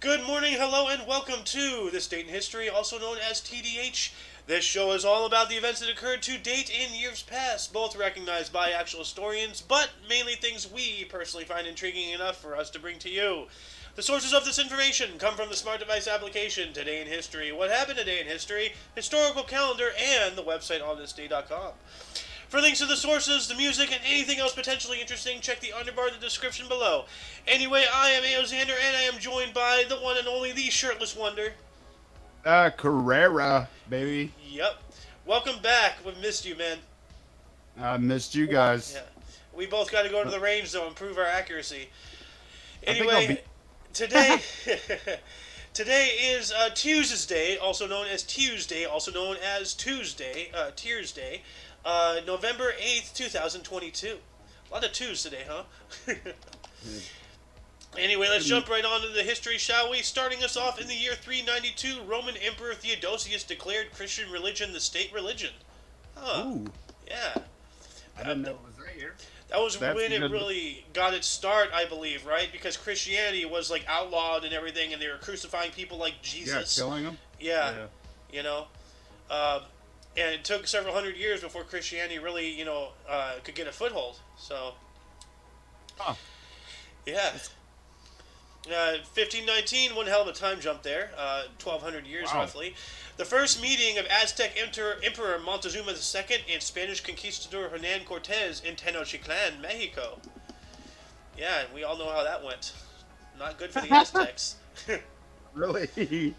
Good morning, hello, and welcome to This Date in History, also known as TDH. This show is all about the events that occurred to date in years past, both recognized by actual historians, but mainly things we personally find intriguing enough for us to bring to you. The sources of this information come from the smart device application Today in History, What Happened Today in History, Historical Calendar, and the website onthisday.com. For links to the sources, the music, and anything else potentially interesting, check the underbar in the description below. Anyway, I am Aoxander, and I am joined by the one and only, the shirtless wonder. Carrera, baby. Yep. Welcome back. We've missed you, man. I missed you guys. Yeah. We both got to go to the range, though, and prove our accuracy. I think I'll Anyway, be. today... Today is Tuesday, also known as Tuesday, also known as Tuesday, Tears Day, November 8th, 2022. A lot of twos today, huh? Anyway, let's jump right on to the history, shall we? Starting us off in the year 392, Roman Emperor Theodosius declared Christian religion the state religion. Huh. Ooh, Yeah. I didn't know it was right here. That was That's when it good. really got its start, I believe, right? Because Christianity was like outlawed and everything, and they were crucifying people like Yeah, Jesus. killing them. Yeah, Yeah. you know. Um, and it took several hundred years before Christianity really, could get a foothold. So, Huh. yeah. 1519, one hell of a time jump there. 1200 years Wow. roughly. The first meeting of Aztec Emperor Montezuma II and Spanish conquistador Hernan Cortez in Tenochtitlan, Mexico. Yeah, and we all know how that went. Not good for the Aztecs. Really?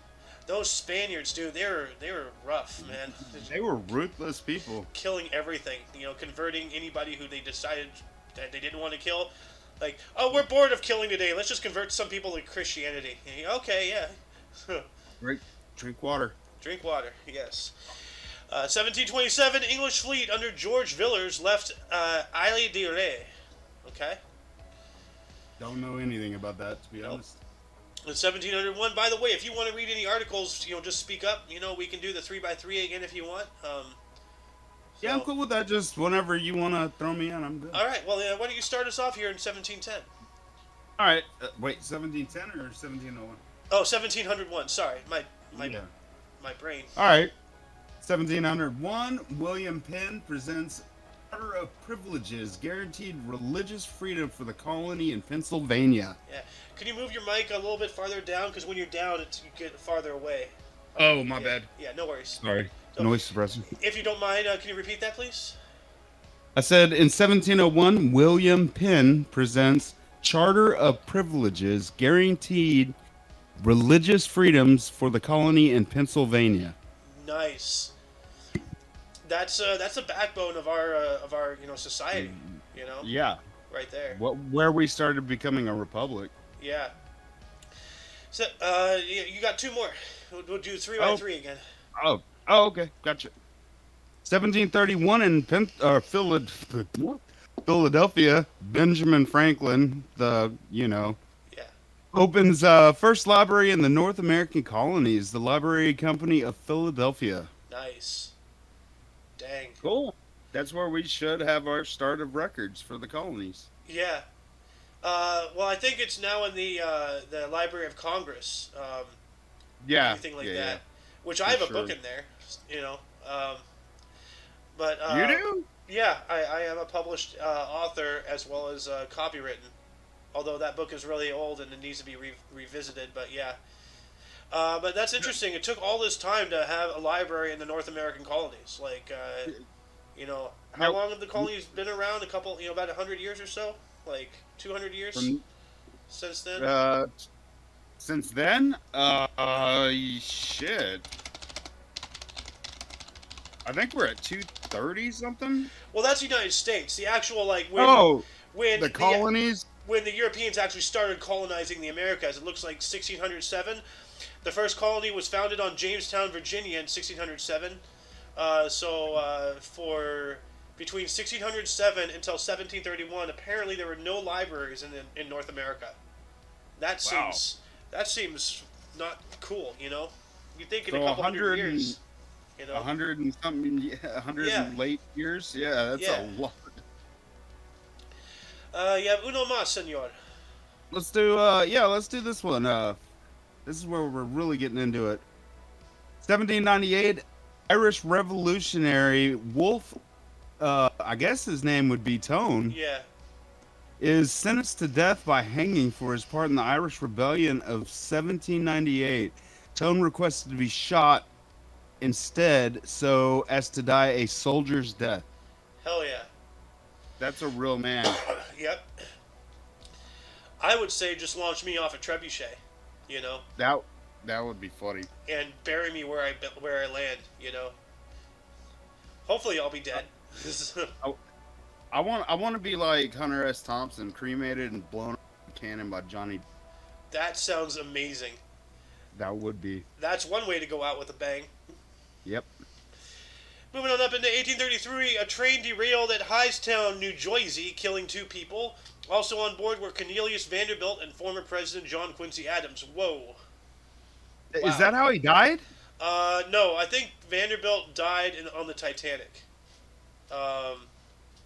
Those Spaniards, dude, they were rough, man. They were ruthless people. Killing everything, converting anybody who they decided that they didn't want to kill. Like, oh, we're bored of killing today. Let's just convert some people to Christianity. Okay, yeah. Drink, drink water. Drink water, yes. 1727, English fleet under George Villiers left Isle de Ré. Okay? Don't know anything about that, to be Nope. honest. In 1701, by the way, if you want to read any articles, just speak up. We can do the 3x3 again if you want. Yeah, I'm cool with that. Just whenever you want to throw me in, I'm good. All right, well, why don't you start us off here in 1710? All right. Wait, 1710 or 1701? Oh, 1701. Sorry, my Yeah. my brain. All right. 1701, William Penn presents Charter of Privileges, guaranteed religious freedom for the colony in Pennsylvania. Yeah. Can you move your mic a little bit farther down? Because when you're down, you get farther away. Oh, my Yeah. bad. Yeah, no worries. Sorry. So, Noise suppressor. if you don't mind, can you repeat that, please? I said in 1701, William Penn presents Charter of Privileges, guaranteed religious freedoms for the colony in Pennsylvania. Nice. That's the backbone of our society. Yeah. Right there. Where we started becoming a republic. Yeah. So you got two more. We'll do 3x3 again. Oh, okay. Gotcha. 1731 in Philadelphia, Benjamin Franklin, Yeah. opens first library in the North American colonies, the Library Company of Philadelphia. Nice. Dang. Cool. That's where we should have our start of records for the colonies. Yeah. Well, I think it's now in the Library of Congress. Yeah. Anything like yeah, that. Which I For have a sure. book in there. You know. But You do? Yeah, I am a published author as well as copywritten. Although that book is really old and it needs to be revisited, but yeah. But that's interesting. It took all this time to have a library in the North American colonies. Like, how Now- long have the colonies been around? A couple, about 100 years or so? Like 200 years From, since then? since then, shit. I think we're at 230 something. Well, that's the United States. The actual, like, when The colonies. when the Europeans actually started colonizing the Americas, it looks like 1607. The first colony was founded on Jamestown, Virginia in 1607. For between 1607 until 1731, apparently there were no libraries in North America. That Wow. seems not cool, You think in So a couple 100 hundred years, 100 and something, yeah, 100 Yeah. and late years. Yeah, that's Yeah. a lot. You have uno más, senor. Let's do let's do this one. This is where we're really getting into it. 1798, Irish revolutionary Wolf, I guess his name would be Tone, Yeah. is sentenced to death by hanging for his part in the Irish Rebellion of 1798. Tone requested to be shot instead so as to die a soldier's death. Hell yeah. That's a real man. Yep. I would say just launch me off a trebuchet, you know, That would be funny. and bury me where I land, you know. Hopefully, I'll be dead. I, I want to be like Hunter S. Thompson, cremated and blown up in a cannon by Johnny. That sounds amazing. That would be. That's one way to go out with a bang. Yep. Moving on up into 1833, a train derailed at Hightstown, New Jersey, killing 2 people. Also on board were Cornelius Vanderbilt and former President John Quincy Adams. Whoa. Wow. Is that how he died? No, I think Vanderbilt died on the Titanic.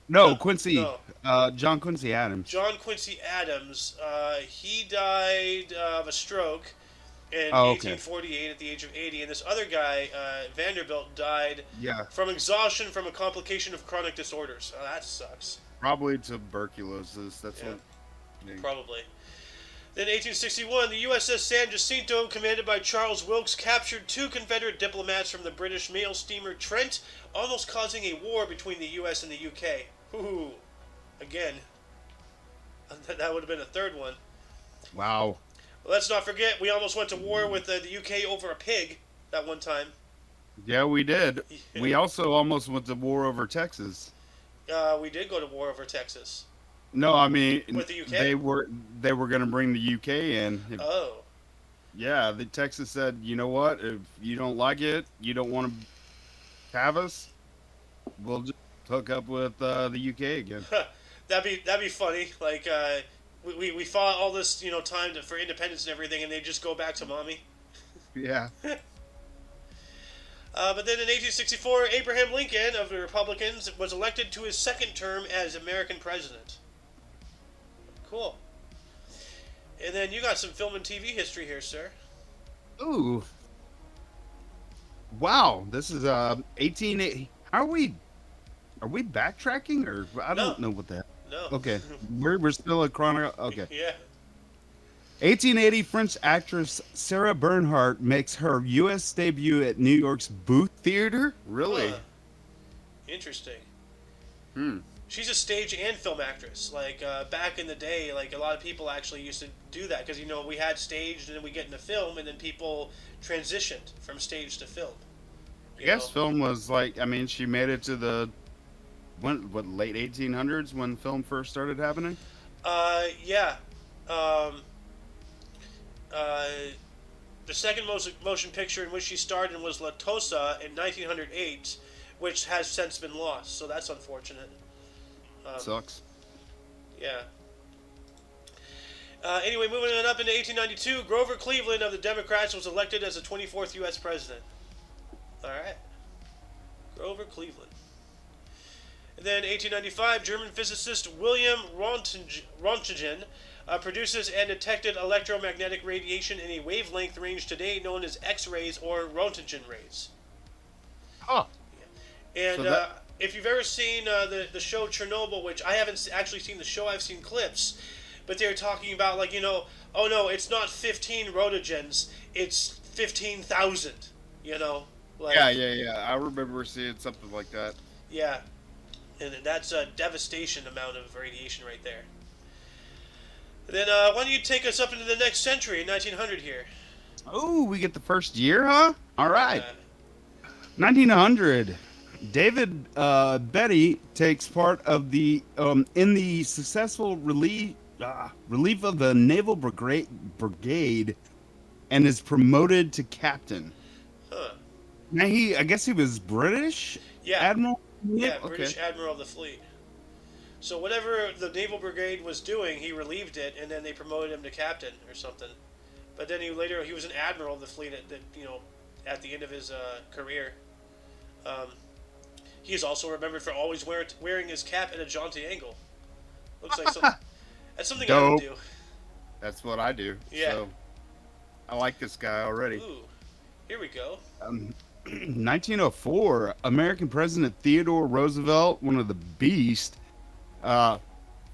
No, Quincy. no. John Quincy Adams. John Quincy Adams, he died of a stroke in okay. 1848 at the age of 80. And this other guy, Vanderbilt, died Yeah. from exhaustion from a complication of chronic disorders. That sucks. Probably tuberculosis. That's what. Probably. Then 1861, the USS San Jacinto, commanded by Charles Wilkes, captured 2 Confederate diplomats from the British mail steamer Trent, almost causing a war between the US and the UK. Ooh. Again. That would have been a third one. Wow. Let's not forget, we almost went to war with the UK over a pig that one time. Yeah, we did. Yeah. We also almost went to war over Texas. We did go to war over Texas. No, I mean With the UK? They were going to bring the UK in. Oh. Yeah, the Texas said, you know what? If you don't like it, you don't want to have us, we'll just hook up with the UK again. That'd be funny. Like we fought all this time for independence and everything, and they just go back to mommy. Yeah. But then in 1864, Abraham Lincoln of the Republicans was elected to his 2nd term as American president. Cool. And then you got some film and TV history here, sir. Ooh. Wow, this is 1880. Are we backtracking, or I don't know what that. No. Okay, we're still at chrono. Okay. Yeah. 1880, French actress Sarah Bernhardt makes her U.S. debut at New York's Booth Theater. Really? Huh. Interesting. Hmm. She's a stage and film actress. Like back in the day, like a lot of people actually used to do that because we had stage and then we get into film and then people transitioned from stage to film. I guess film was like, I mean, she made it to the late 1800s when film first started happening. Yeah. The second motion picture in which she starred in was La Tosa in 1908, which has since been lost. So that's unfortunate. Sucks. Yeah. Anyway, moving on up into 1892, Grover Cleveland of the Democrats was elected as the 24th U.S. president. All right. Grover Cleveland. And then 1895, German physicist William Röntgen produces and detected electromagnetic radiation in a wavelength range today known as X-rays or Röntgen rays. Oh. Yeah. And if you've ever seen the show Chernobyl, which I haven't actually seen the show, I've seen clips, but they're talking about oh no, it's not 15 rotogens, it's 15,000. Like, Yeah. I remember seeing something like that. Yeah, and that's a devastation amount of radiation right there. And then why don't you take us up into the next century, 1900 here? Oh, we get the first year, huh? All right. 1900. David Betty takes part of the in the successful relief of the Naval Brigade and is promoted to captain. Huh. Now I guess he was British? Yeah. Admiral? Yeah, Okay. British Admiral of the Fleet. So whatever the Naval Brigade was doing, he relieved it, and then they promoted him to captain or something. But then he was an Admiral of the Fleet at the end of his career. He is also remembered for always wearing his cap at a jaunty angle. Looks like that's something I would do. That's what I do. Yeah. So I like this guy already. Ooh, here we go. 1904, American President Theodore Roosevelt, one of the beast, uh,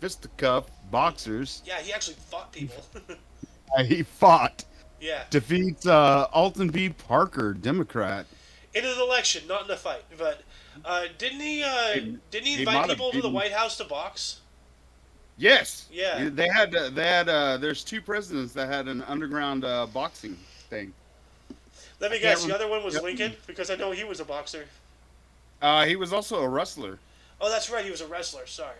fisticuff boxers, Yeah, he actually fought people. he fought, Yeah, defeats Alton B. Parker, Democrat. in an election, not in a fight. But didn't he? Didn't he He invite might have people to the been. White House to box? Yes, Yeah. they had. There's two presidents that had an underground boxing thing. Let me I can't guess. The other one was Yep. Lincoln because I know he was a boxer. He was also a wrestler, Oh, that's right. He was a wrestler. Sorry.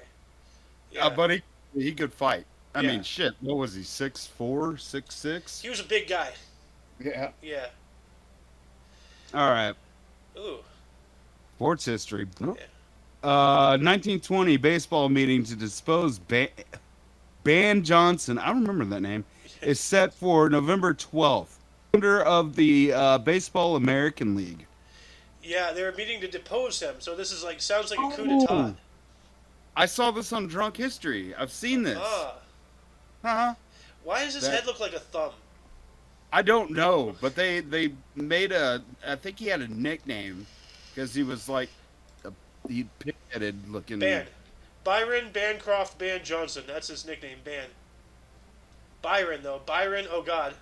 Yeah. but he could fight. I Yeah. mean, shit. What was he? 6'4", 6'6"? He was a big guy. Yeah. Yeah. All right. Ooh. Sports history. Yeah. 1920 baseball meeting to dispose Ban Johnson. I remember that name. Is set for November 12th. Founder of the Baseball American League. Yeah, they were meeting to depose him. So this is like sounds like a coup Oh. d'état. I saw this on Drunk History. I've seen this. Ah. Huh? Why does his That- head look like a thumb? I don't know, but they made I think he had a nickname because he was like he pig-headed looking. Ban. Byron Bancroft Ban Johnson. That's his nickname, Ban. Byron, though. Byron, oh God.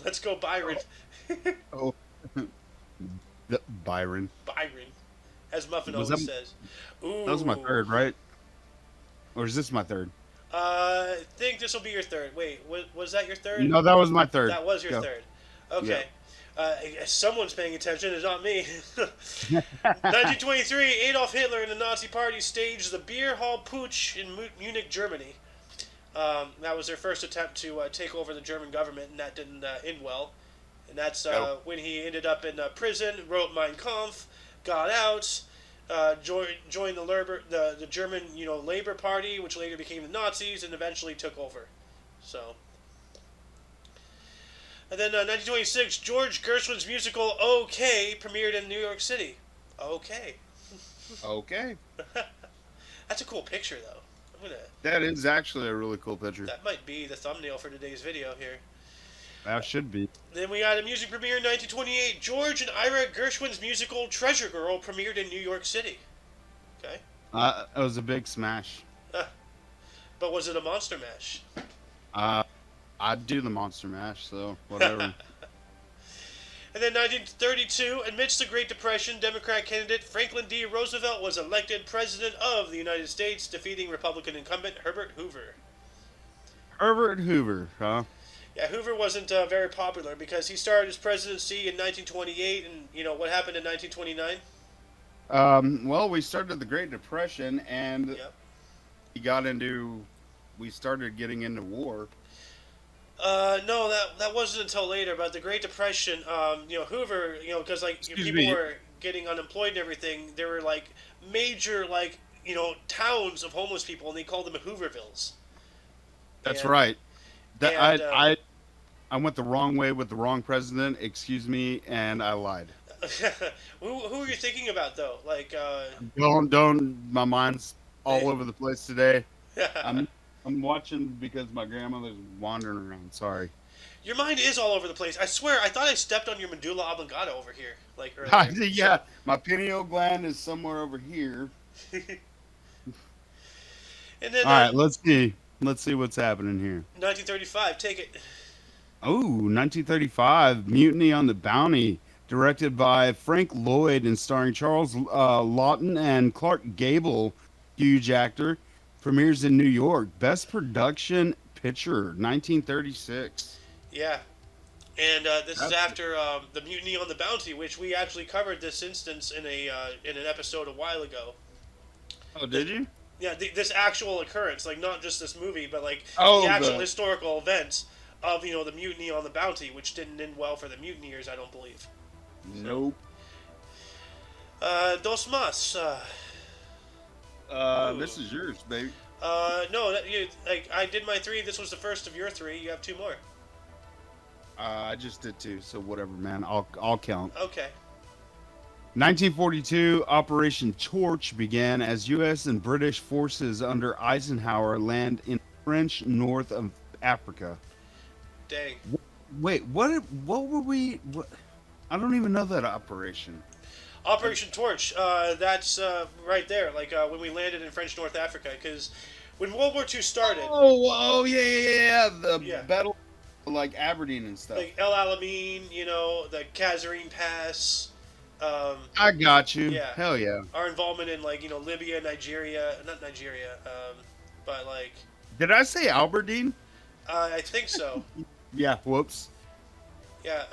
Let's go, Byron. Oh, Byron. Byron. As Muffin Was always that- says. Ooh. That was my third, right? Or is this my third? I think this will be your third. Wait, was that your third? No, that was my third. That was your Go. third. Okay. Someone's paying attention. It's not me. 1923, Adolf Hitler and the Nazi Party staged the Beer Hall Putsch in Munich, Germany. That was their first attempt to take over the German government, and that didn't end well. And that's when he ended up in prison, wrote Mein Kampf, got out, joined the German Labor Party, which later became the Nazis, and eventually took over. So. And then 1926, George Gershwin's musical OK premiered in New York City. OK. Okay. That's a cool picture, though. That is actually a really cool picture. That might be the thumbnail for today's video here. That should be. Then we got a music premiere in 1928. George and Ira Gershwin's musical Treasure Girl premiered in New York City. Okay. It was a big smash. But was it a monster mash? I'd do the Monster Mash, so whatever. And then 1932, amidst the Great Depression, Democrat candidate Franklin D. Roosevelt was elected President of the United States, defeating Republican incumbent Herbert Hoover. Herbert Hoover, huh? Yeah, Hoover wasn't very popular because he started his presidency in 1928, and what happened in 1929? Well, we started the Great Depression, and Yep. we started getting into war. No, that wasn't until later. But the Great Depression, Hoover, because Excuse people me. were getting unemployed and everything. There were major towns of homeless people, and they called them Hoovervilles. That's And- right. and, I went the wrong way with the wrong president. Excuse me, and I lied. who are you thinking about though? Don't. My mind's all over the place today. I'm watching because my grandmother's wandering around. Sorry. Your mind is all over the place. I swear, I thought I stepped on your medulla oblongata over here, earlier. Yeah, my pineal gland is somewhere over here. And then, All right, let's see. Let's see what's happening here. 1935, take it. Oh, 1935, Mutiny on the Bounty, directed by Frank Lloyd and starring Charles Lawton and Clark Gable, huge actor, premieres in New York. Best Production Picture, 1936. Yeah. And this is after the Mutiny on the Bounty, which we actually covered this instance in an episode a while ago. Oh, did you? Yeah, this actual occurrence, not just this movie, but Oh, the actual the- historical events of the Mutiny on the Bounty, which didn't end well for the mutineers, I don't believe. Nope. Dos más. This is yours, baby. No, I did my 3. This was the first of your 3. You have 2 more. I just did 2, so whatever, man. I'll count. Okay. 1942, Operation Torch began as U.S. and British forces under Eisenhower land in French north of Africa. Dang. Wait, what were we? What, I don't even know that operation. Operation Torch. That's right there. Like when we landed in French North Africa, because when World War II started, Oh, yeah, yeah, yeah. The yeah, battle, like Aberdeen and stuff. like El Alamein, the Kasserine Pass. Um, I got you. yeah, Hell yeah. our involvement in like Libya, Nigeria, not Nigeria, but like Did I say Aberdeen? I think so. Yeah. Whoops. Yeah,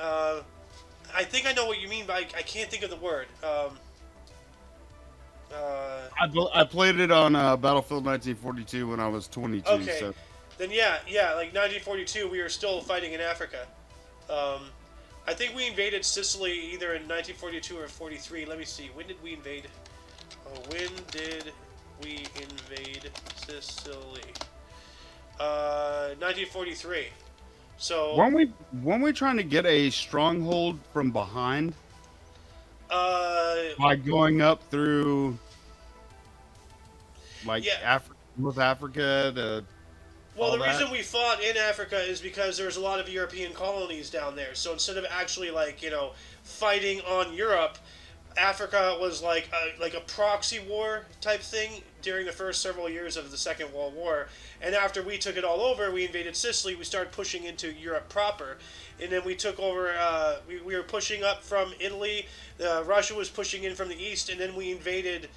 I think I know what you mean, but I can't think of the word. Uh, I played it on Battlefield 1942 when I was 22. okay, So then yeah, like 1942, we were still fighting in Africa. Um, I think we invaded Sicily either in 1942 or 43. Let me see. When did we invade? Oh, when did we invade Sicily? 1943. So, weren't we trying to get a stronghold from behind uh, by going up through like yeah. North Africa to Well, all the that? reason we fought in Africa is because there's a lot of European colonies down there. So instead of actually like fighting on Europe, Africa was like a proxy war type thing during the first several years of the Second World War. And after we took it all over, we invaded Sicily. We started pushing into Europe proper, and then we took over. We were pushing up from Italy. Russia was pushing in from the east, and then we invaded.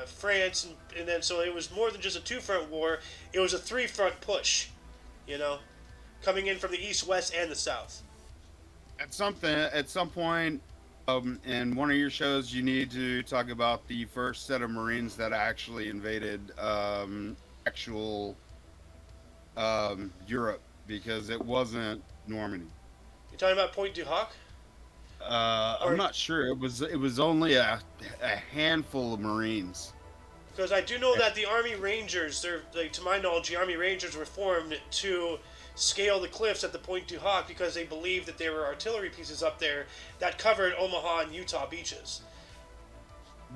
France, and then so it was more than just a two-front war. It was a three-front push, you know, coming in from the east, west, and the south. At some point, in one of your shows, you need to talk about the first set of Marines that actually invaded actual Europe because it wasn't Normandy. You talking about Point du Hoc? I'm Or not sure. It was only a handful of Marines. because I do know that the Army Rangers, they're like, to my knowledge, the Army Rangers were formed to scale the cliffs at the Point du Hoc because they believed that there were artillery pieces up there that covered Omaha and Utah beaches.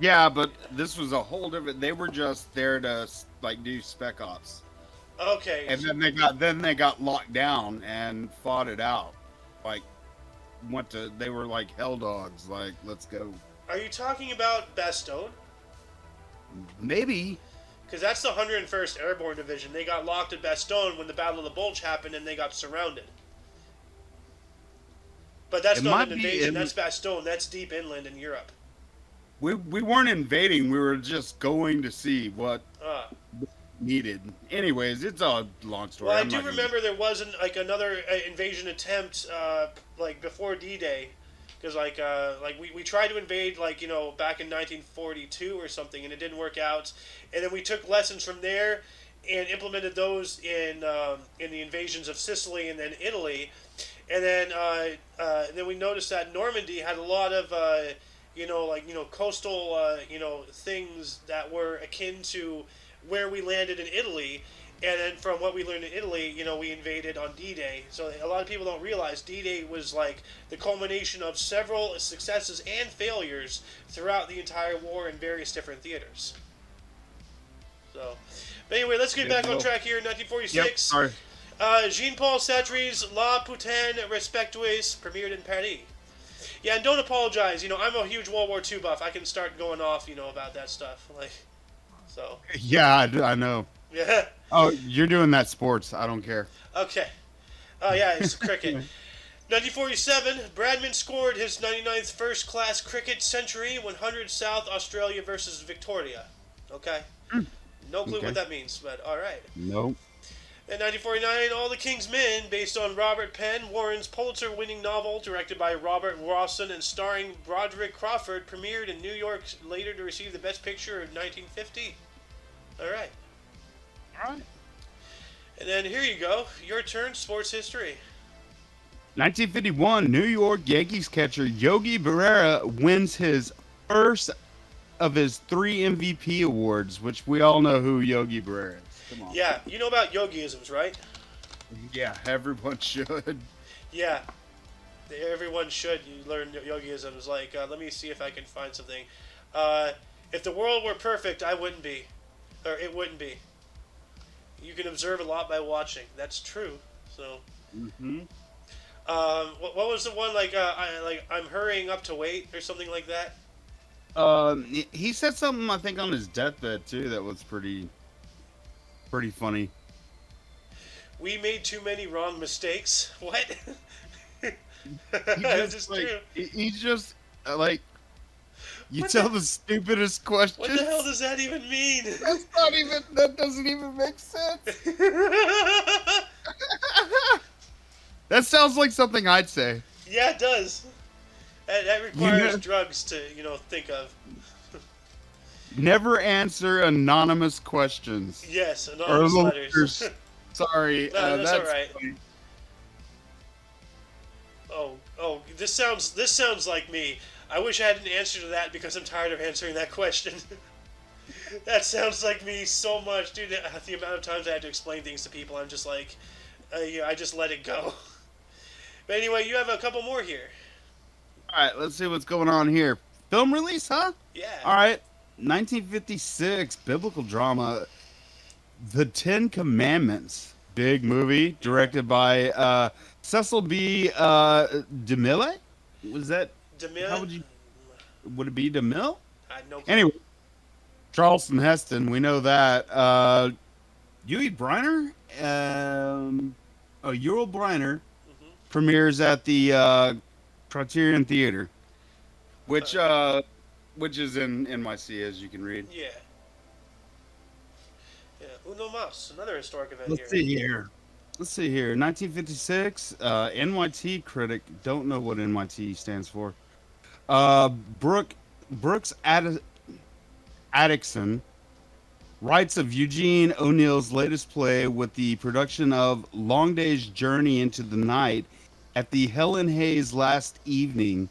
Yeah, but this was a whole different. They were just there to like do spec ops, Okay, and then they got locked down and fought it out. Like they were like hell dogs. Like let's go. are you talking about Bastogne? Maybe Because that's the 101st Airborne Division. They got locked at Bastogne when the Battle of the Bulge happened and they got surrounded. But that's it not might an be. invasion. That's Bastogne. That's deep inland in Europe. We weren't invading. We were just going to see what Uh, needed. Anyways, it's a long story. well, I I'm do not gonna. remember there was another invasion attempt like before D-Day. Because we tried to invade back in 1942 or something and it didn't work out, and then we took lessons from there and implemented those in the invasions of Sicily and then Italy, and then we noticed that Normandy had a lot of coastal things that were akin to where we landed in Italy. And then from what we learned in Italy, we invaded on D-Day. So a lot of people don't realize D-Day was like the culmination of several successes and failures throughout the entire war in various different theaters. So, but anyway, let's get back on track here in Yep. 1946. Sorry. Jean-Paul Sartre's La Putain Respectueuse premiered in Paris. Yeah, and don't apologize. I'm a huge World War II buff. I can start going off, about that stuff. So. Yeah, I know. Yeah. Oh, you're doing that sports. I don't care. Okay. Oh, yeah, it's cricket. 1947, Bradman scored his 99th first-class cricket century, 100 South Australia versus Victoria. Okay? No clue Okay. what that means, but all right. Nope. In 1949, All the King's Men, based on Robert Penn Warren's Pulitzer-winning novel, directed by Robert Rawson and starring Broderick Crawford, premiered in New York, later to receive the Best Picture in 1950. All right. All right. And then here you go. Your turn, sports history. 1951, New York Yankees catcher Yogi Berra wins his first of his 3 MVP awards, which we all know who Yogi Berra is. Come on. Yeah, you know about yogiisms, right? Yeah, everyone should. Yeah, everyone should. You learn yogiisms. Like, let me see if I can find something. If the world were perfect, I wouldn't be, or it wouldn't be. You can observe a lot by watching. That's true. So, Mm-hmm. What was the one I'm hurrying up to wait or something like that? He said something I think on his deathbed too that was pretty funny. We made too many wrong mistakes. What? He It's just just like true. he's just like you What tell the the stupidest what the hell questions. does that even mean? That doesn't even make sense. That sounds like something I'd say. Yeah, it does. That You requires know, drugs to think of. never answer anonymous questions Yes, or anonymous the letters. letters. Sorry, No, that's all that's right. funny. Oh, this sounds like me. I wish I had an answer to that because I'm tired of answering that question. That sounds like me so much, dude. The amount of times I had to explain things to people, I'm just like, I just let it go. But anyway, you have a couple more here. All right, let's see what's going on here. Film release, huh? Yeah. All right, 1956 biblical drama, The Ten Commandments. Big movie Yeah. directed by Cecil B. DeMille. Was that? How Demille? would it be DeMille? I had no clue. Anyway, Charleston Heston, we know that. Yui Brynner, Ural Brynner Hmm. premieres at the Criterion Theater, which Okay. which is in NYC, as you can read. Yeah. Yeah. Uno mas, another historic event Let's here. see here. Let's see here. 1956. NYT critic. Don't know what NYT stands for. Brooks Atkinson writes of Eugene O'Neill's latest play with the production of Long Day's Journey into the Night at the Helen Hayes Last Evening.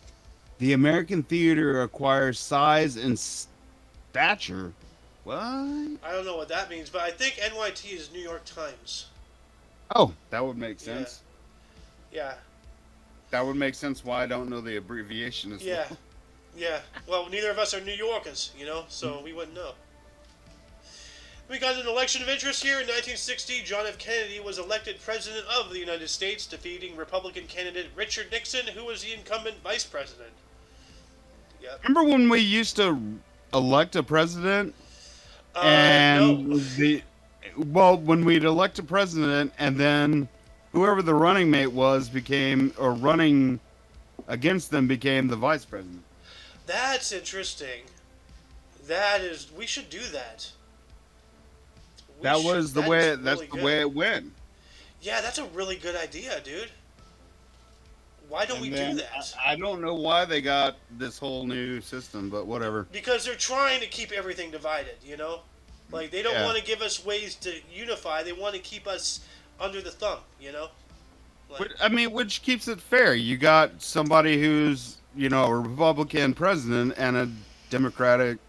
The American theater acquires size and stature. What? I don't know what that means, but I think NYT is New York Times. Oh, that would make Yeah. sense. Yeah. That would make sense why I don't know the abbreviation as Yeah. well. Yeah. Well, neither of us are New Yorkers, so we wouldn't know. We got an election of interest here. In 1960, John F. Kennedy was elected President of the United States, defeating Republican candidate Richard Nixon, who was the incumbent Vice President. Yep. Remember when we used to elect a president No. and when we'd elect a president and then whoever the running mate was became or running against them became the vice president. That's interesting. We should do that. That was the That is way. That's really the good. way it went. Yeah, that's a really good idea, dude. Why don't we And do then that? I don't know why they got this whole new system, but whatever. Because they're trying to keep everything divided. Like, they don't Yeah. want to give us ways to unify. They want to keep us under the thumb. Like, I mean, which keeps it fair. You got somebody who's a Republican president and a Democratic.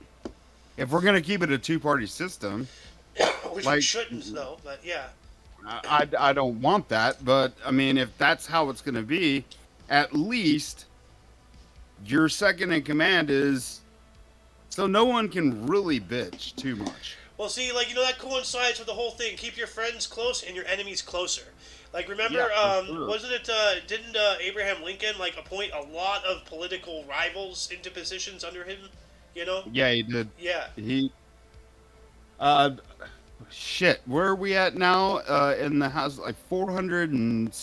If we're gonna keep it a two-party system, which we like shouldn't, though, but yeah. I don't want that. But I mean, if that's how it's gonna be, at least your second in command is so no one can really bitch too much. Well, see, like, that coincides with the whole thing. Keep your friends close and your enemies closer. Like, remember, Yeah, for sure. wasn't it, didn't Abraham Lincoln, like, appoint a lot of political rivals into positions under him? You know? Yeah, he did. Yeah. He uh shit. Where are we at now? In the house, like 400 and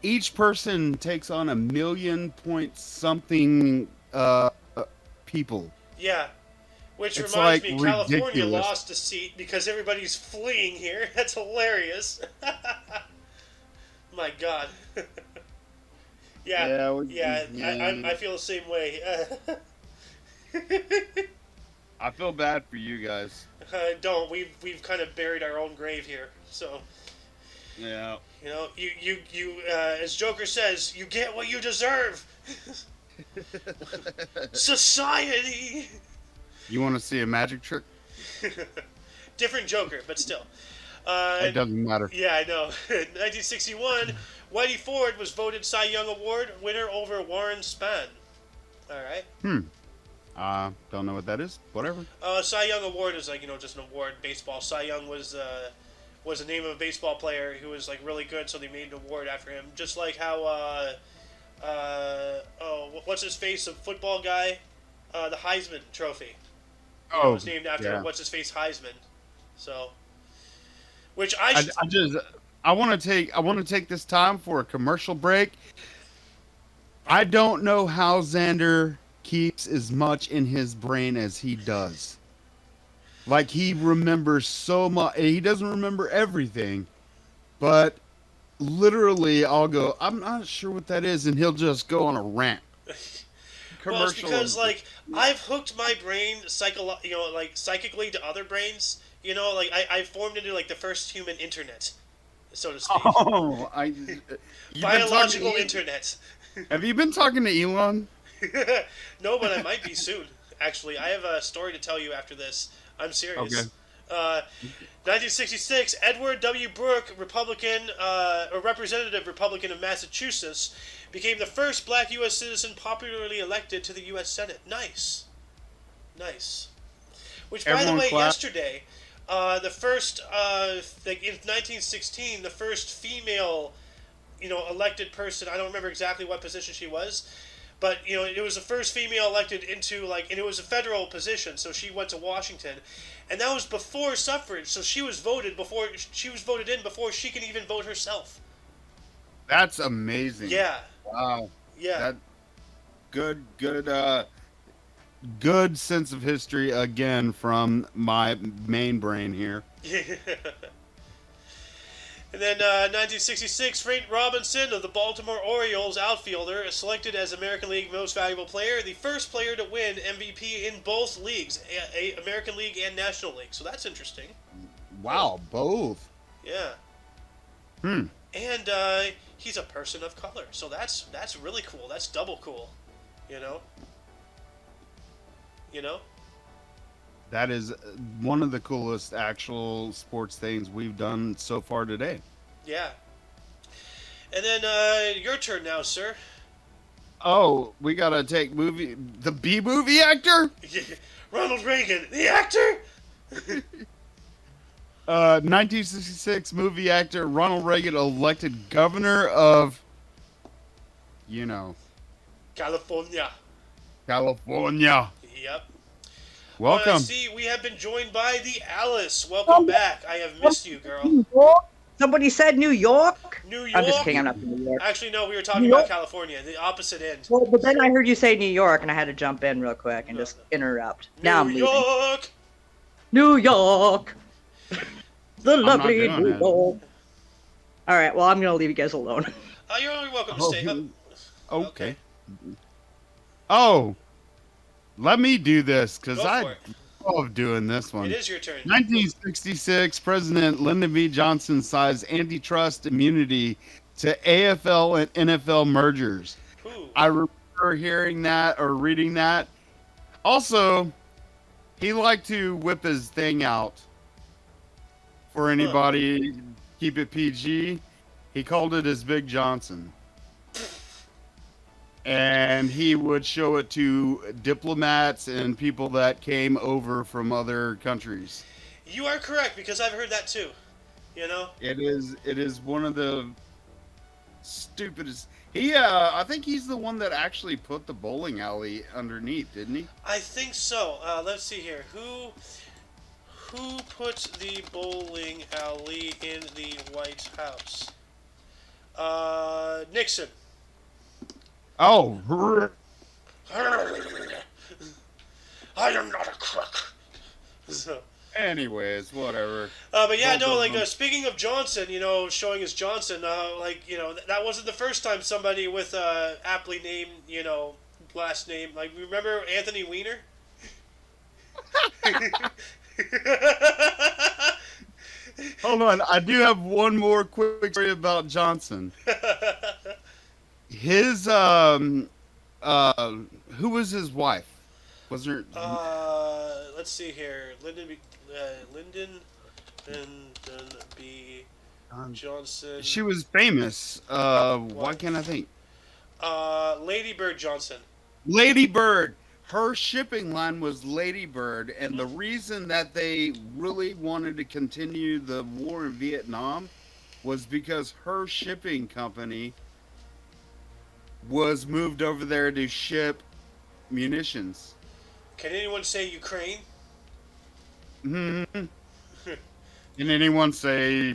each person takes on 1 million point something people. Yeah. Which It's reminds like me, California ridiculous. lost a seat because everybody's fleeing here. That's hilarious. My God. Yeah. Yeah. I feel the same way. I feel bad for you guys. Don't. We've kind of buried our own grave here. So, Yeah. you as Joker says, you get what you deserve. Society. You want to see a magic trick? Different Joker, but still. It doesn't matter. Yeah, I know. 1961, Whitey Ford was voted Cy Young Award winner over Warren Spahn. All right. Don't know what that is. Whatever. Cy Young Award is like just an award. Baseball. Cy Young was was the name of a baseball player who was like really good, so they made an award after him. Just like how what's his face, a football guy, the Heisman Trophy. You know, it Oh, was named after yeah. what's his face Heisman. So, which I want to take this time for a commercial break. I don't know how Xander keeps as much in his brain as he does. Like he remembers so much. He doesn't remember everything, but literally I'll go, I'm not sure what that is, and he'll just go on a rant. well, it's Commercial. because like I've hooked my brain like psychically to other brains. You know, like I formed into like the first human internet, so to speak. Oh, you've been talking Biological to, internet. have you been talking to Elon? No, but I might be soon. Actually, I have a story to tell you after this. I'm Okay. serious. 1966, Edward W. Brooke, Republican, or Representative Republican of Massachusetts, became the first black U.S. citizen popularly elected to the U.S. Senate. Nice. Nice. Which, by the Everyone way, clap. yesterday, the first, like in 1916, the first female, elected person. I don't remember exactly what position she was, but it was the first female elected into and it was a federal position. So she went to Washington, and that was before suffrage. So she was voted in before she can even vote herself. That's amazing. Yeah, Wow. yeah. That good sense of history again from my main brain here. And then 1966, Frank Robinson of the Baltimore Orioles, outfielder, is selected as American League Most Valuable Player, the first player to win MVP in both leagues, American League and National League. So that's interesting. Wow, both. Yeah. Hmm. And he's a person of color, so that's really cool. That's double cool, you know. You know. That is one of the coolest actual sports things we've done so far today. Yeah. And then your turn now, sir. Oh, we gotta take the B movie actor. Ronald Reagan, the actor. 1966 movie actor Ronald Reagan elected governor of, California. California. Yep. Welcome. See, we have been joined by the Alice. Welcome back. I have missed you, girl. New York? Somebody said New York? New York? I'm just kidding, I'm not from New York. Actually, no, we were talking New about York? California, the opposite end. Well, but then I heard you say New York, and I had to jump in real quick and just interrupt. Now I'm New leaving. York! New York! The lovely doing New it. York. Alright, well, I'm going to leave you guys alone. You're only welcome to Oh, stay. Okay. Oh, let me do this because Go for I it. love doing this one. It is your turn. 1966, President Lyndon B. Johnson signs antitrust immunity to AFL and NFL mergers. Ooh. I remember hearing that or reading that. Also, he liked to whip his thing out. For anybody, keep it PG. He called it his Big Johnson. And he would show it to diplomats and people that came over from other countries. You are correct, because I've heard that too. You know? It is one of the stupidest. I think he's the one that actually put the bowling alley underneath, didn't he? I think so. Let's see here. Who put the bowling alley in the White House? Nixon. Oh, I am not a crook. So, anyways, whatever. but yeah, no, speaking of Johnson, showing his Johnson, that wasn't the first time somebody with aptly named, last name. Like, remember Anthony Weiner? Hold on, I do have one more quick story about Johnson. His who was his wife? Was there? Let's see here. Lyndon B. Johnson. She was famous. Why can't I think? Lady Bird Johnson. Lady Bird. Her shipping line was Ladybird, and the reason that they really wanted to continue the war in Vietnam was because her shipping company was moved over there to ship munitions. Can anyone say Ukraine? Hmm. Can anyone say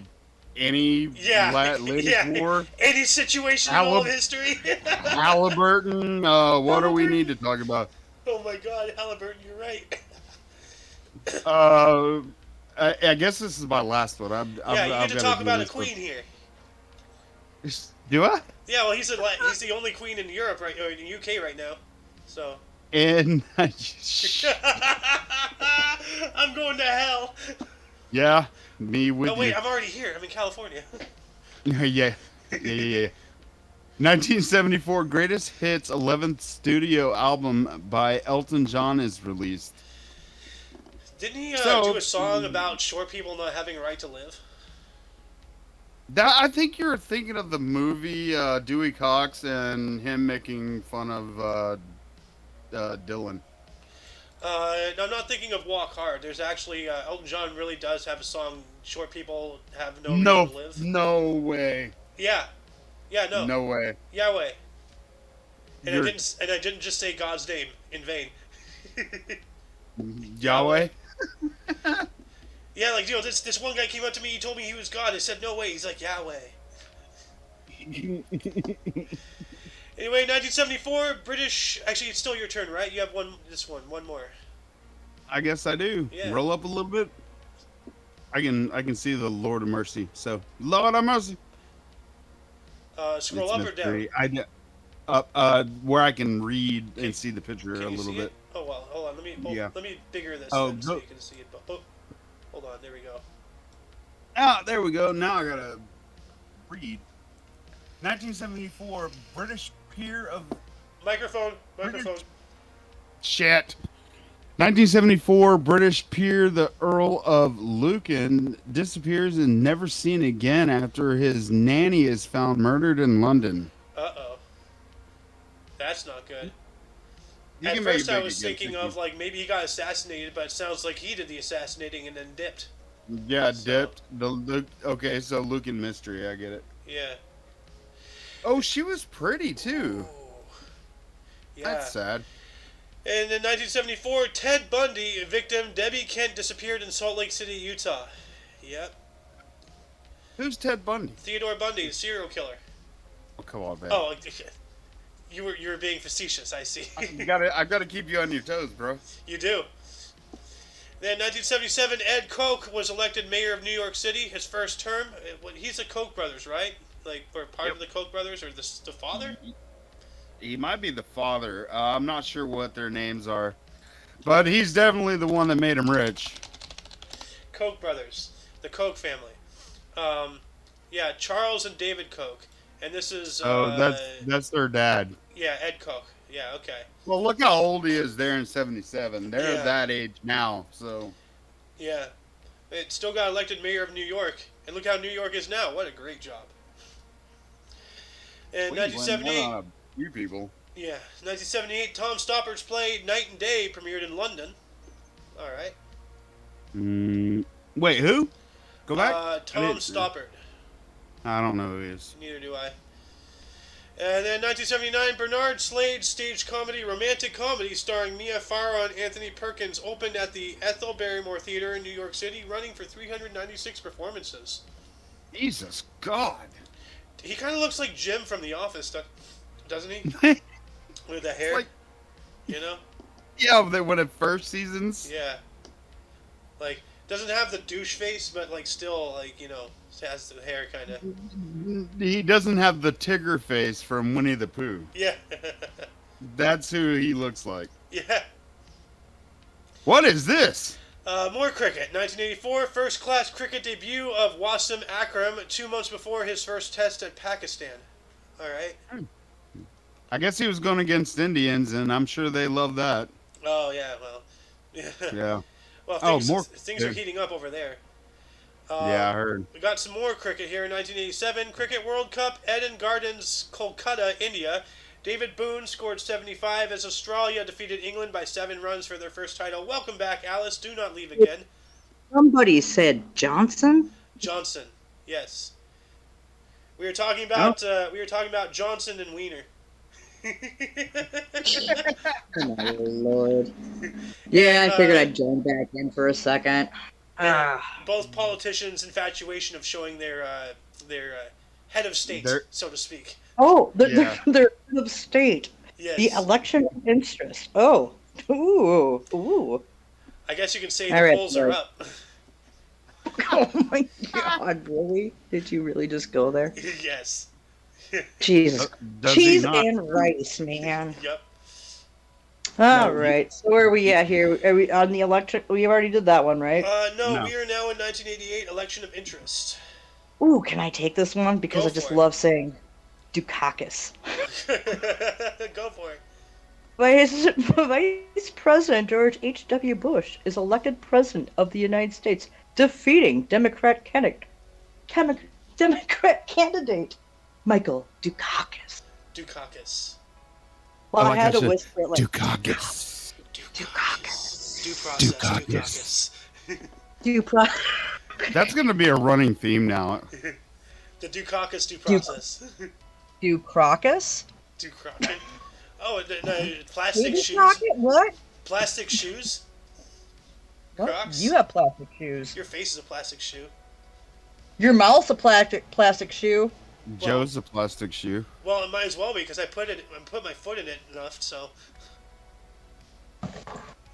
any Yeah, latest yeah. war? Any situation in all of history? Halliburton. What do we need to talk about? Oh my God, Halliburton, you're right. Uh, I guess this is my last one. Yeah, you get I've to got to talk do about a this one. queen here. Do I? Yeah, well, he's the only queen in Europe right, or in the UK right now. So. And I'm going to hell. yeah, me with Oh wait, you. I'm already here. I'm in California. Yeah. 1974 Greatest Hits 11th studio album by Elton John is released. Didn't he So do a song about short people not having a right to live? I think you're thinking of the movie Dewey Cox and him making fun of Dylan. No, I'm not thinking of Walk Hard. There's actually Elton John really does have a song. Short people have no reason to live. No way. Yeah, yeah, no, No way. Yahweh. And You're I didn't just say God's name in vain. Yahweh. Yeah, like, this one guy came up to me. He told me he was God. I said, no way. He's like, Yahweh. Anyway, 1974, British. Actually, it's still your turn, right? You have one more. I guess I do. Yeah. Roll up a little bit. I can see the Lord of Mercy. So Lord of Mercy. Scroll It's up or down? mystery. Up, where I can read and see the picture a Can you little see bit. it? Oh well, hold on. Let me bigger this Oh, then so you can see it. Oh, hold on. There we go. Ah, there we go. Now I gotta read. 1974 British peer of Microphone. shit. 1974 British peer, the Earl of Lucan, disappears and never seen again after his nanny is found murdered in London. Uh-oh. That's not good. You At can make first it I big was again, thinking thank of, you. like, maybe he got assassinated, but it sounds like he did the assassinating and then dipped. Yeah, So- dipped. Okay, so Lucan mystery, I get it. Yeah. Oh, she was pretty too. Ooh. Yeah. That's sad. And in 1974, Ted Bundy, victim Debbie Kent, disappeared in Salt Lake City, Utah. Yep. Who's Ted Bundy? Theodore Bundy, serial killer. Oh, come on, man. Oh, you were being facetious, I see. I've got to keep you on your toes, bro. You do. Then 1977, Ed Koch was elected mayor of New York City, his first term. He's the Koch brothers, right? Like, or part of the Koch brothers, or the father? He might be the father. I'm not sure what their names are, but he's definitely the one that made him rich. Koch brothers, the Koch family. Yeah, Charles and David Koch, and this is. That's their dad. Yeah, Ed Koch. Yeah, okay. Well, look how old he is there in 77. They're Yeah. that age now, so. Yeah, it still got elected mayor of New York, and look how New York is now. What a great job. And 1978. You people. Yeah, 1978. Tom Stoppard's play Night and Day premiered in London. All right. Wait, who? Go back. Tom Stoppard. I don't know who he is. Neither do I. And then 1979, Bernard Slade's stage comedy, romantic comedy, starring Mia Farrow and Anthony Perkins, opened at the Ethel Barrymore Theater in New York City, running for 396 performances. Jesus God. He kind of looks like Jim from The Office, doesn't he? With the hair, you know? Yeah, one of the first seasons. Yeah. Like, doesn't have the douche face, but, like, still, like, you know, has the hair kind of. He doesn't have the Tigger face from Winnie the Pooh. Yeah. That's who he looks like. Yeah. What is this? More cricket. 1984, first-class cricket debut of Wasim Akram 2 months before his first test at Pakistan. All right. I guess he was going against Indians, and I'm sure they love that. Oh, yeah, well. Yeah. Well, things are heating up over there. Yeah, I heard. We got some more cricket here in 1987. Cricket World Cup, Eden Gardens, Kolkata, India. David Boone scored 75 as Australia defeated England by 7 runs for their first title. Welcome back, Alice. Do not leave again. Somebody said Johnson? Johnson, yes. We were talking about Johnson and Wiener. Oh my lord. Yeah, I figured I'd join back in for a second. Both politicians' infatuation of showing their head of state, so to speak. Oh, they're head of state. Yes. The election of interest. Oh. Ooh. I guess you can say All the right, polls are up. Oh my god, really? Did you really just go there? Yes. Jesus. Does Cheese he not? and rice, man. Yep. All right. So where are we at here? Are we on the election? We already did that one, right? No, we are now in 1988, election of interest. Ooh, can I take this one? Because Go I just for it. love saying Dukakis. Go for it. Vice President George H.W. Bush is elected President of the United States, defeating Democrat candidate Michael Dukakis. Dukakis. Well, I like had I to said, whisper it like Dukakis. Dukakis. Due process. Dukakis. That's going to be a running theme now. The Dukakis due process. Dukakis? Dukakis. Oh, no, plastic shoes. What? Plastic shoes? What? Crocs? You have plastic shoes. Your face is a plastic shoe. Your mouth's a plastic shoe. Joe's a plastic shoe. Well, it might as well be because I put my foot in it enough. So.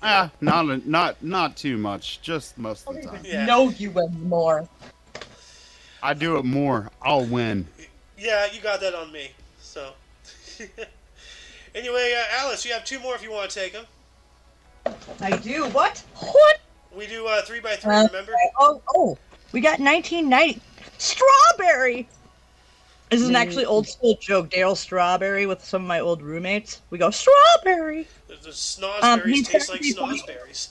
Not too much. Just most of the time. Yeah. No, you win more. I do it more. I'll win. Yeah, you got that on me. So. Anyway, Alice, you have 2 more if you want to take them. I do. What? What? We do 3x3. Remember? Oh. We got 1990. Strawberry. This is an actually old school joke. Dale Strawberry with some of my old roommates. We go Strawberry. The snozberries taste like he's snozberries.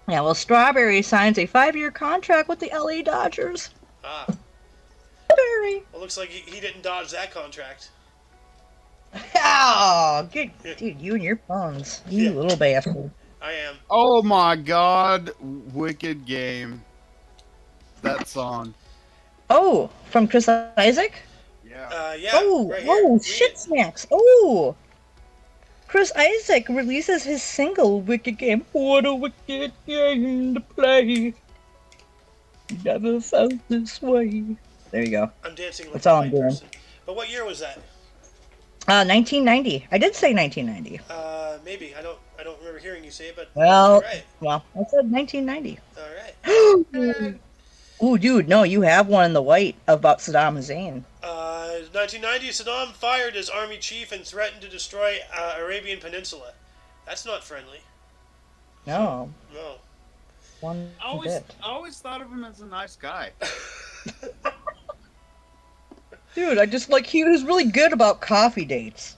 Yeah, well, Strawberry signs a 5-year contract with the LA Dodgers. Ah. Strawberry. Well, looks like he didn't dodge that contract. Oh, good. Dude, you and your phones. You little bastard. I am. Oh my god. Wicked game. That song. Oh, from Chris Isaac? Yeah. Yeah. Right here. Read Shit it. snacks. Oh. Chris Isaac releases his single Wicked Game. What a wicked game to play. Never felt this way. There you go. I'm dancing like That's all a I'm white doing. person. But what year was that? 1990. I did say 1990. Maybe. I don't remember hearing you say it, but Well, all right. I said 1990. All right. Ooh, dude, no, you have one in the white about Saddam Hussein. 1990, Saddam fired his army chief and threatened to destroy Arabian Peninsula. That's not friendly. No. No. One I bit. always thought of him as a nice guy. Dude, he was really good about coffee dates.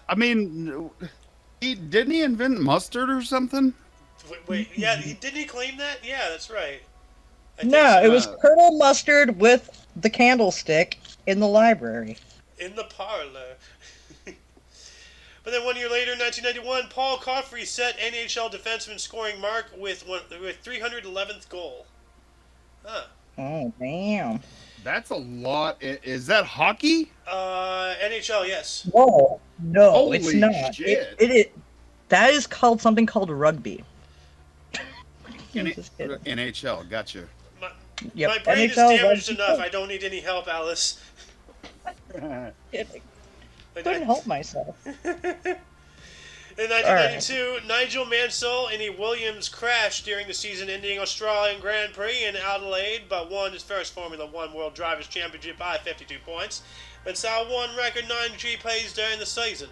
I mean, didn't he invent mustard or something? Wait, yeah, didn't he claim that? Yeah, that's right. I think No, so. it was Colonel Mustard with the candlestick in the library. In the parlor. But then 1 year later, 1991, Paul Coffey set NHL defenseman scoring mark with 311th goal. Huh. Oh, damn. That's a lot. Is that hockey? NHL, yes. No, Holy it's not. shit. That is called something called rugby. Just kidding. NHL, gotcha. My brain is damaged enough. I don't need any help, Alice. Kidding. Couldn't help myself. In 1992, Nigel Mansell and Williams crashed during the season-ending Australian Grand Prix in Adelaide, but won his first Formula One World Drivers' Championship by 52 points. Mansell won record 9 GPs during the season.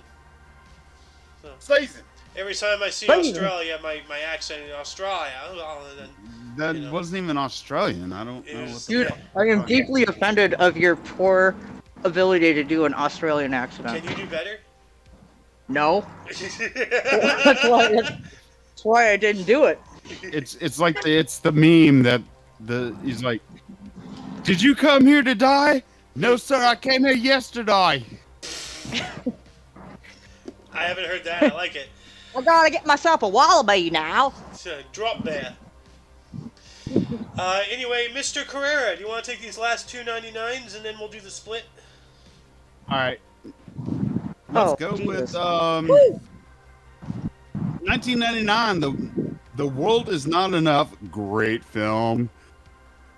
Season. Every time I see Australia, my accent in Australia, That wasn't even Australian. I don't know what. Dude, I am deeply offended of your poor ability to do an Australian accent. Can you do better? No. That's why I didn't do it. It's like it's the meme that he's like, "Did you come here to die?" No, sir. I came here yesterday. I haven't heard that. I like it. I gotta get myself a wallaby now. It's a drop bear. Anyway, Mr. Carrera, do you want to take these last 299s and then we'll do the split? All right. Let's Oh, go Jesus. with 1999. The World Is Not Enough. Great film.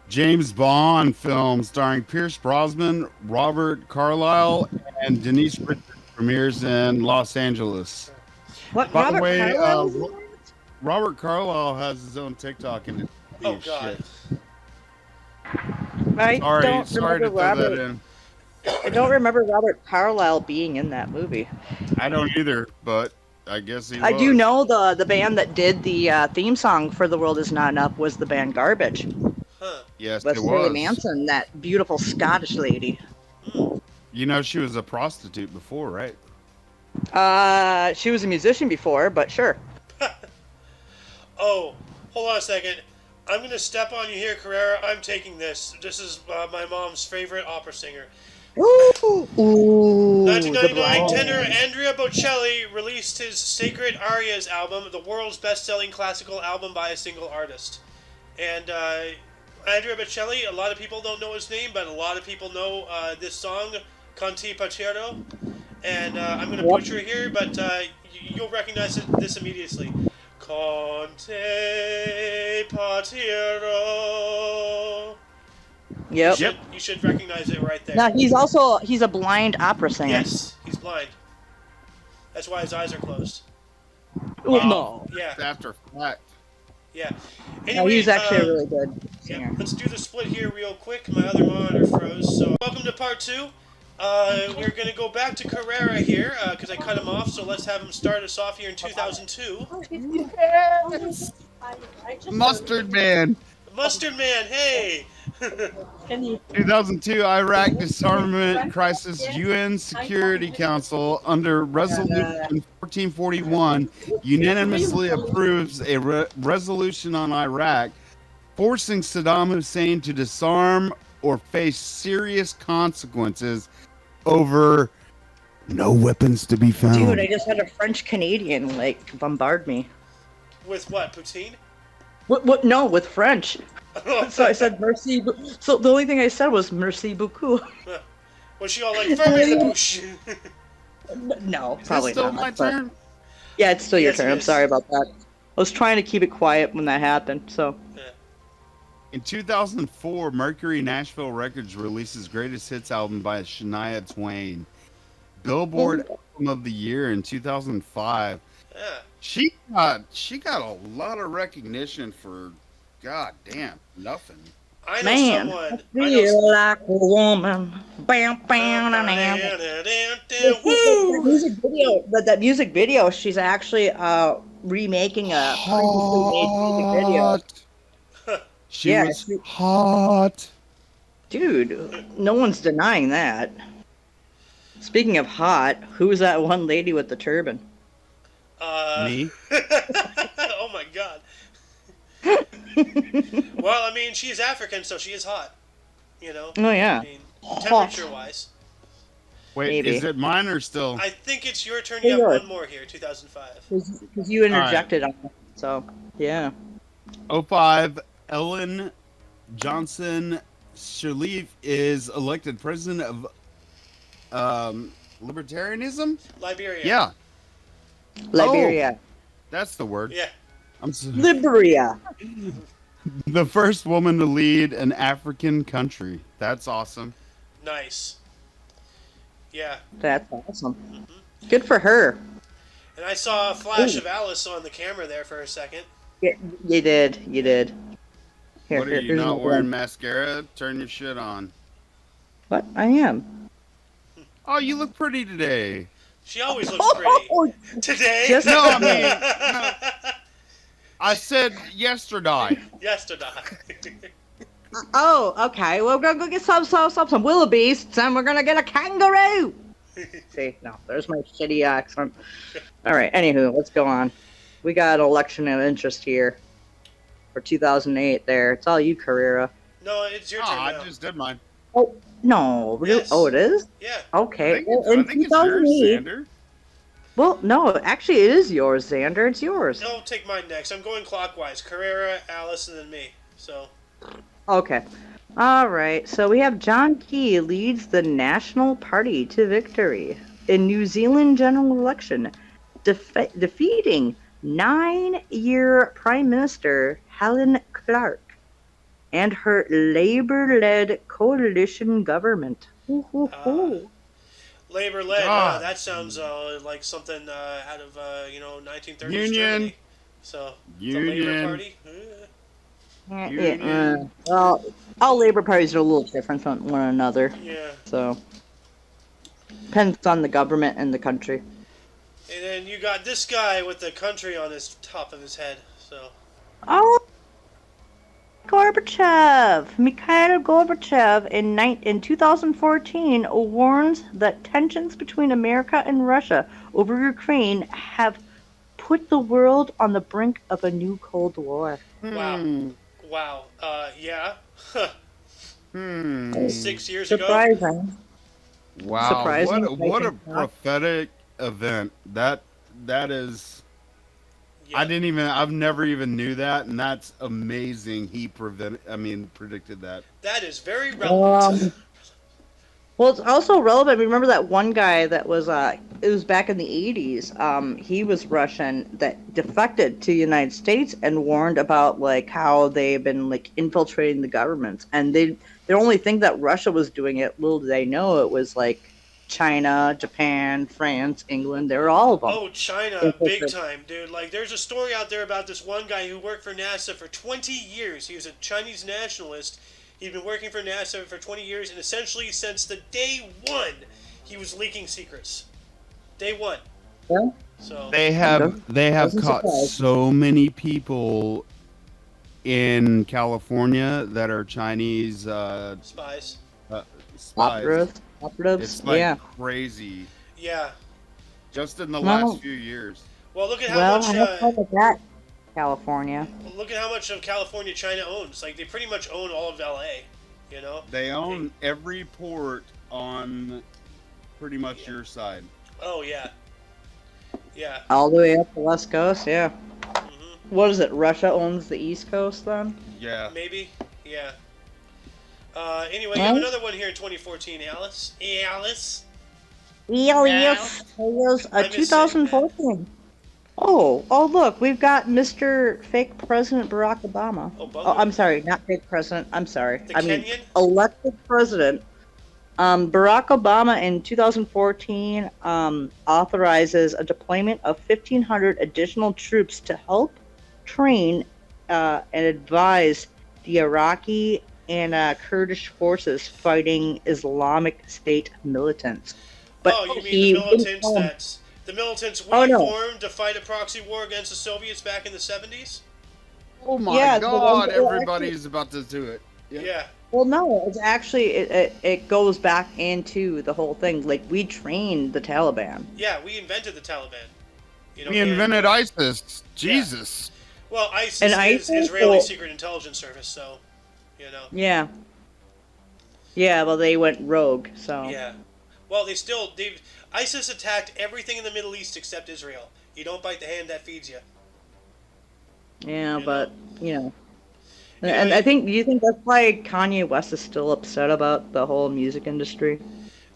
James Bond film starring Pierce Brosnan, Robert Carlyle, and Denise Richards premieres in Los Angeles. What? By the Robert way, Carlyle? Robert Carlyle has his own TikTok and Oh, God. I don't Sorry to remember throw that Robert. in. I don't remember Robert Carlyle being in that movie. I don't either, but I guess he I was. do know the band that did the theme song for The World Is Not Enough was the band Garbage. Huh. Yes, With it Shirley was. Manson, that beautiful Scottish lady. You know, she was a prostitute before, right? She was a musician before, but sure. Oh, hold on a second. I'm going to step on you here, Carrera. I'm taking this. This is my mom's favorite opera singer. Ooh, the 1999 blind. tenor Andrea Bocelli released his Sacred Arias album, the world's best-selling classical album by a single artist. And Andrea Bocelli, a lot of people don't know his name, but a lot of people know this song, Canti Partiro. And I'm going to butcher it here, but you'll recognize this immediately. Conte Partiro. Yep. You should recognize it right there. Now he's a blind opera singer. Yes, he's blind. That's why his eyes are closed. Well, no. Yeah, After fact. yeah. No, Anyway, he's actually a really good yeah, singer. let's do the split here real quick. My other monitor froze. So welcome to part 2. We're gonna go back to Carrera here because I cut him off. So let's have him start us off here in 2002. Mustard Man. Mustard Man, hey. 2002 Iraq disarmament crisis. UN Security Council under Resolution 1441 unanimously approves a resolution on Iraq forcing Saddam Hussein to disarm or face serious consequences over no weapons to be found. Dude, I just had a French Canadian bombard me. With what? Poutine? What? No, with French. So I said merci. So the only thing I said was merci beaucoup. Was she all like ferme la bouche? No, Is probably it still not. my but- turn? Yeah, it's still your Yes, it turn. I'm is. sorry about that. I was trying to keep it quiet when that happened. So In 2004, Mercury Nashville Records releases Greatest Hits album by Shania Twain. Billboard Album of the Year in 2005. Yeah. She got a lot of recognition for, god damn, nothing. I know man, someone. I feel like a woman. Bam, bam, na, na, na. Woo! That music video, she's actually remaking a previously made music video. She Yeah, was hot. Dude, no one's denying that. Speaking of hot, who's that one lady with the turban? Me? Oh my god. Well, I mean, she's African, so she is hot. You know? Oh, yeah. I mean, temperature-wise. Wait, Maybe. is it mine or still? I think it's your turn. Hey, You have yours. one more here, 2005. Because you interjected on it. So, yeah. 05, Ellen Johnson Sirleaf is elected president of libertarianism? Liberia. Yeah, Liberia. that's the word. Yeah. I'm so, Liberia. the first woman to lead an African country. That's awesome. Nice. Yeah. That's awesome. Good for her. And I saw a flash of Alice on the camera there for a second. Yeah, you did. You did. Here, What are you here's not another wearing one. mascara? Turn your shit on. What? I am. Oh, you look pretty today. She always looks pretty. Today? Just- No, I mean, no. I said yesterday. Yesterday. Oh, okay. Well, we're gonna go get some wildebeests, and we're gonna get a kangaroo. See, no, there's my shitty accent. All right. Anywho, let's go on. We got election of interest here for 2008. There, it's all you, Carrera. No, it's your Oh, turn I now. just did mine. Oh no, really? Yes. Oh, it is. Yeah. I Okay. think Well, it's, I in think it's yours, 2008, Xander. Well, no, actually, it is yours, Xander. It's yours. No, take mine next. I'm going clockwise. Carrera, Alice, and then me. So. Okay. All right. So we have John Key leads the National Party to victory in New Zealand general election, defeating 9-year Prime Minister Helen Clark and her Labour-led coalition government. Ooh, ooh, ooh. Labor-led, God. that sounds like something out of 1930s Union. Germany. So the Labor Union. Party. Well, all Labour parties are a little different from one another. Yeah. So depends on the government and the country. And then you got this guy with the country on his top of his head. So. Oh, Gorbachev! Mikhail Gorbachev in 2014 warns that tensions between America and Russia over Ukraine have put the world on the brink of a new Cold War. Wow. Wow. Yeah. 6 years Surprising. ago. Wow. Surprising, What a I think not. prophetic event. That is. Yeah. I've never even knew that, and that's amazing. He predicted that. That is very relevant. Well, it's also relevant. Remember that one guy that was, it was back in the 80s. He was Russian that defected to the United States and warned about, like, how they've been, like, infiltrating the governments. And they only think that Russia was doing it. Little did they know it was, like, China, Japan, France, England. They were all of them. Oh, China, big time, dude. Like, there's a story out there about this one guy who worked for NASA for 20 years. He was a Chinese nationalist. He'd been working for NASA for 20 years, and essentially since the day one, he was leaking secrets. Day one. Yeah. So They have Doesn't caught surprise. so many people in California that are Chinese spies. spies. Operatives. It's like Yeah. crazy. Yeah. Just in the Well- last few years. Well, look at how Well, much. I have heard of that, California. Look at how much of California China owns. Like, they pretty much own all of LA. You know. They own every port on pretty much your side. Oh yeah. Yeah. All the way up the West Coast, yeah. hmm What is it? Russia owns the East Coast then? Yeah. Maybe. Yeah. Anyway, you have another one here in 2014, Alice. Alice. Yes. I miss 2014. Oh, look, we've got Mr. Fake President Barack Obama. Obama. I'm sorry, not fake president. I'm sorry. The I mean, Kenyan? elected president. Barack Obama in 2014 authorizes a deployment of 1,500 additional troops to help train and advise the Iraqi and Kurdish forces fighting Islamic State militants. But Oh, you mean he the militants informed- the militants we Oh, no. formed to fight a proxy war against the Soviets back in the 70s? Oh my Yeah, the ones God! that were Everybody's about to do it. Yeah. Well, no, it's actually it goes back into the whole thing. Like, we trained the Taliban. Yeah, we invented the Taliban. You know, We and- invented ISIS. Jesus. Well, ISIS And is ISIS, Israeli well- Secret Intelligence Service, so, you know. Yeah. Yeah, well, they went rogue, so. Yeah. Well, ISIS attacked everything in the Middle East except Israel. You don't bite the hand that feeds you. Yeah, You but, you know. Anyway. And do you think that's why Kanye West is still upset about the whole music industry?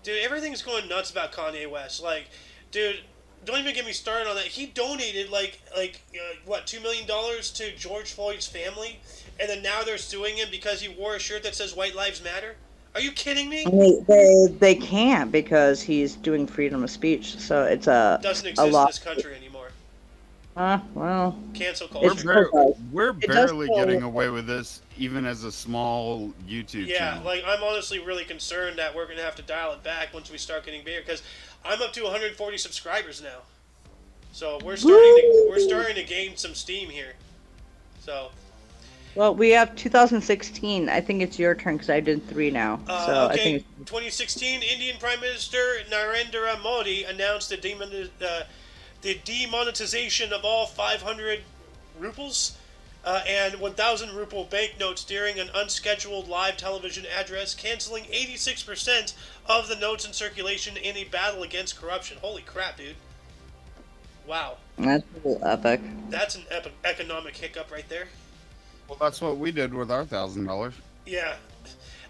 Dude, everything's going nuts about Kanye West. Like, dude, don't even get me started on that. He donated what, $2 million to George Floyd's family, and then now they're suing him because he wore a shirt that says "White Lives Matter." Are you kidding me? I mean, they can't because he's doing freedom of speech, so it's Doesn't a exist in lot. this country anymore. Well, Cancel We're, culture. we're It does barely feel- getting away with this, even as a small YouTube Yeah, channel. like, I'm honestly really concerned that we're gonna have to dial it back once we start getting bigger, because I'm up to 140 subscribers now. So we're starting to gain some steam here. So. well, we have 2016. I think it's your turn because I did 3 now. So I Okay, think 2016, Indian Prime Minister Narendra Modi announced the demonetization of all 500 rupees and 1,000 rupees banknotes during an unscheduled live television address, canceling 86% of the notes in circulation in a battle against corruption. Holy crap, dude. Wow. That's a little epic. That's an epic economic hiccup right there. Well, that's what we did with our $1,000. Yeah.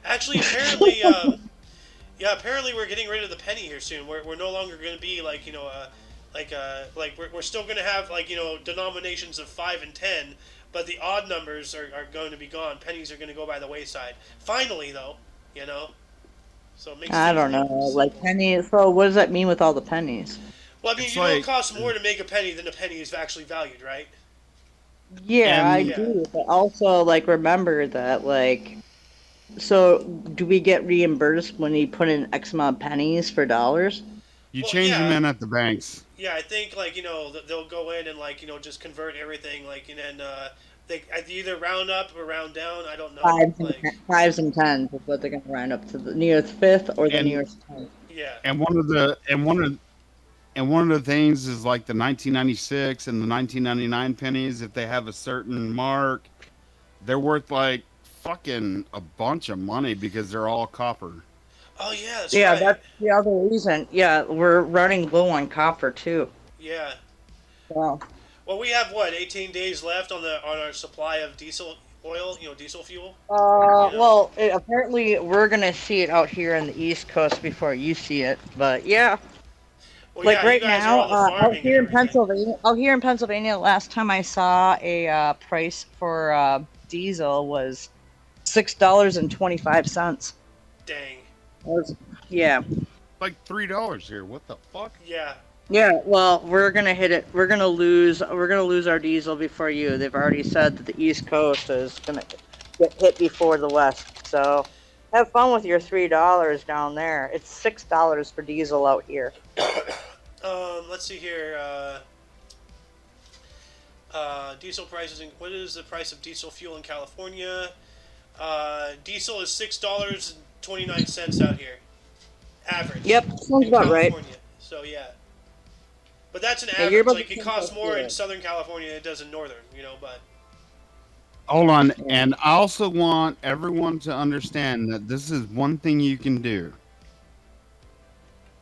Actually, apparently, yeah, apparently we're getting rid of the penny here soon. We're no longer going to be like, we're still going to have like, denominations of 5 and 10, but the odd numbers are going to be gone. Pennies are going to go by the wayside. Finally, though, you know, so it makes I things a don't know. little Like simple. pennies. So what does that mean with all the pennies? Well, I mean, It's it like, costs more to make a penny than a penny is actually valued, right? Yeah, I and Yeah. do. But also, like, remember that, like, so do we get reimbursed when you put in X amount of pennies for dollars? you Well, change them yeah, in at the banks. yeah. I think like they'll go in and like just convert everything like and then they either round up or round down. I don't know. Like Fives and tens is what they're gonna round up to the nearest fifth or the And nearest tenth. yeah. and one of the things is like the 1996 and the 1999 pennies. If they have a certain mark, they're worth like fucking a bunch of money because they're all copper. Oh yeah, that's Yeah, right. that's the other reason. Yeah, we're running low on copper too. Yeah. Wow. Well, we have what 18 days left on our supply of diesel oil. Diesel fuel. You know. Well, apparently we're gonna see it out here on the East Coast before you see it. But yeah, Well, like yeah, you right guys are now, all the out farming and here in everything. Pennsylvania, last time I saw a price for diesel was $6.25. Dang. Yeah. Like $3 here. What the fuck? Yeah. Yeah, well, we're gonna hit it. We're gonna lose our diesel before you. They've already said that the East Coast is gonna get hit before the West. So, have fun with your $3 down there. It's $6 for diesel out here. Let's see here. Diesel prices. What is the price of diesel fuel in California? Diesel is $6.29 out here, average Yep, sounds in about right. California. So yeah, but that's an Yeah, you're average. about Like the it same costs place more in here. Southern California than it does in Northern. But Hold on. Yeah. And I also want everyone to understand that this is one thing you can do.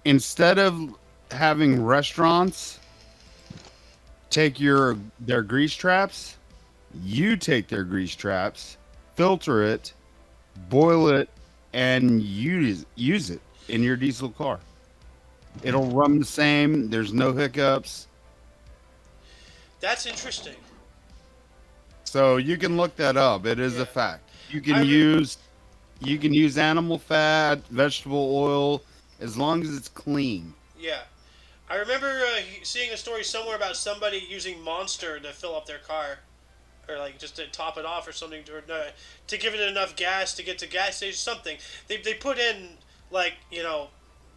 Instead of having restaurants take their grease traps, you take their grease traps, filter it, boil it, and use it in your diesel car. It'll run the same. There's no hiccups. that's interesting. So you can look that up. It is Yeah, a fact. I re- You can use animal fat, vegetable oil, as long as it's clean. yeah. I remember seeing a story somewhere about somebody using Monster to fill up their car, or like just to top it off or something, or to give it enough gas to get to gas station. Something they put in like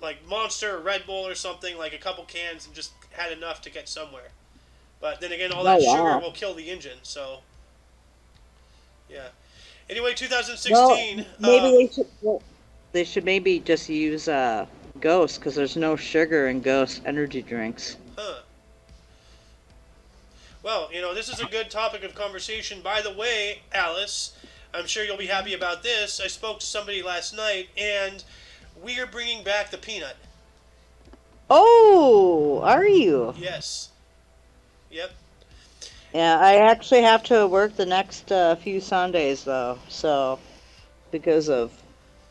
like Monster or Red Bull or something, like a couple cans, and just had enough to get somewhere. But then again, all Oh that sugar wow. will kill the engine. So yeah. Anyway, Well, 2016. maybe they should maybe just use Ghost because there's no sugar in Ghost energy drinks. Huh. Well, this is a good topic of conversation. By the way, Alice, I'm sure you'll be happy about this. I spoke to somebody last night, and we are bringing back the peanut. Oh, are you? Yes. Yep. Yeah, I actually have to work the next few Sundays though, so because of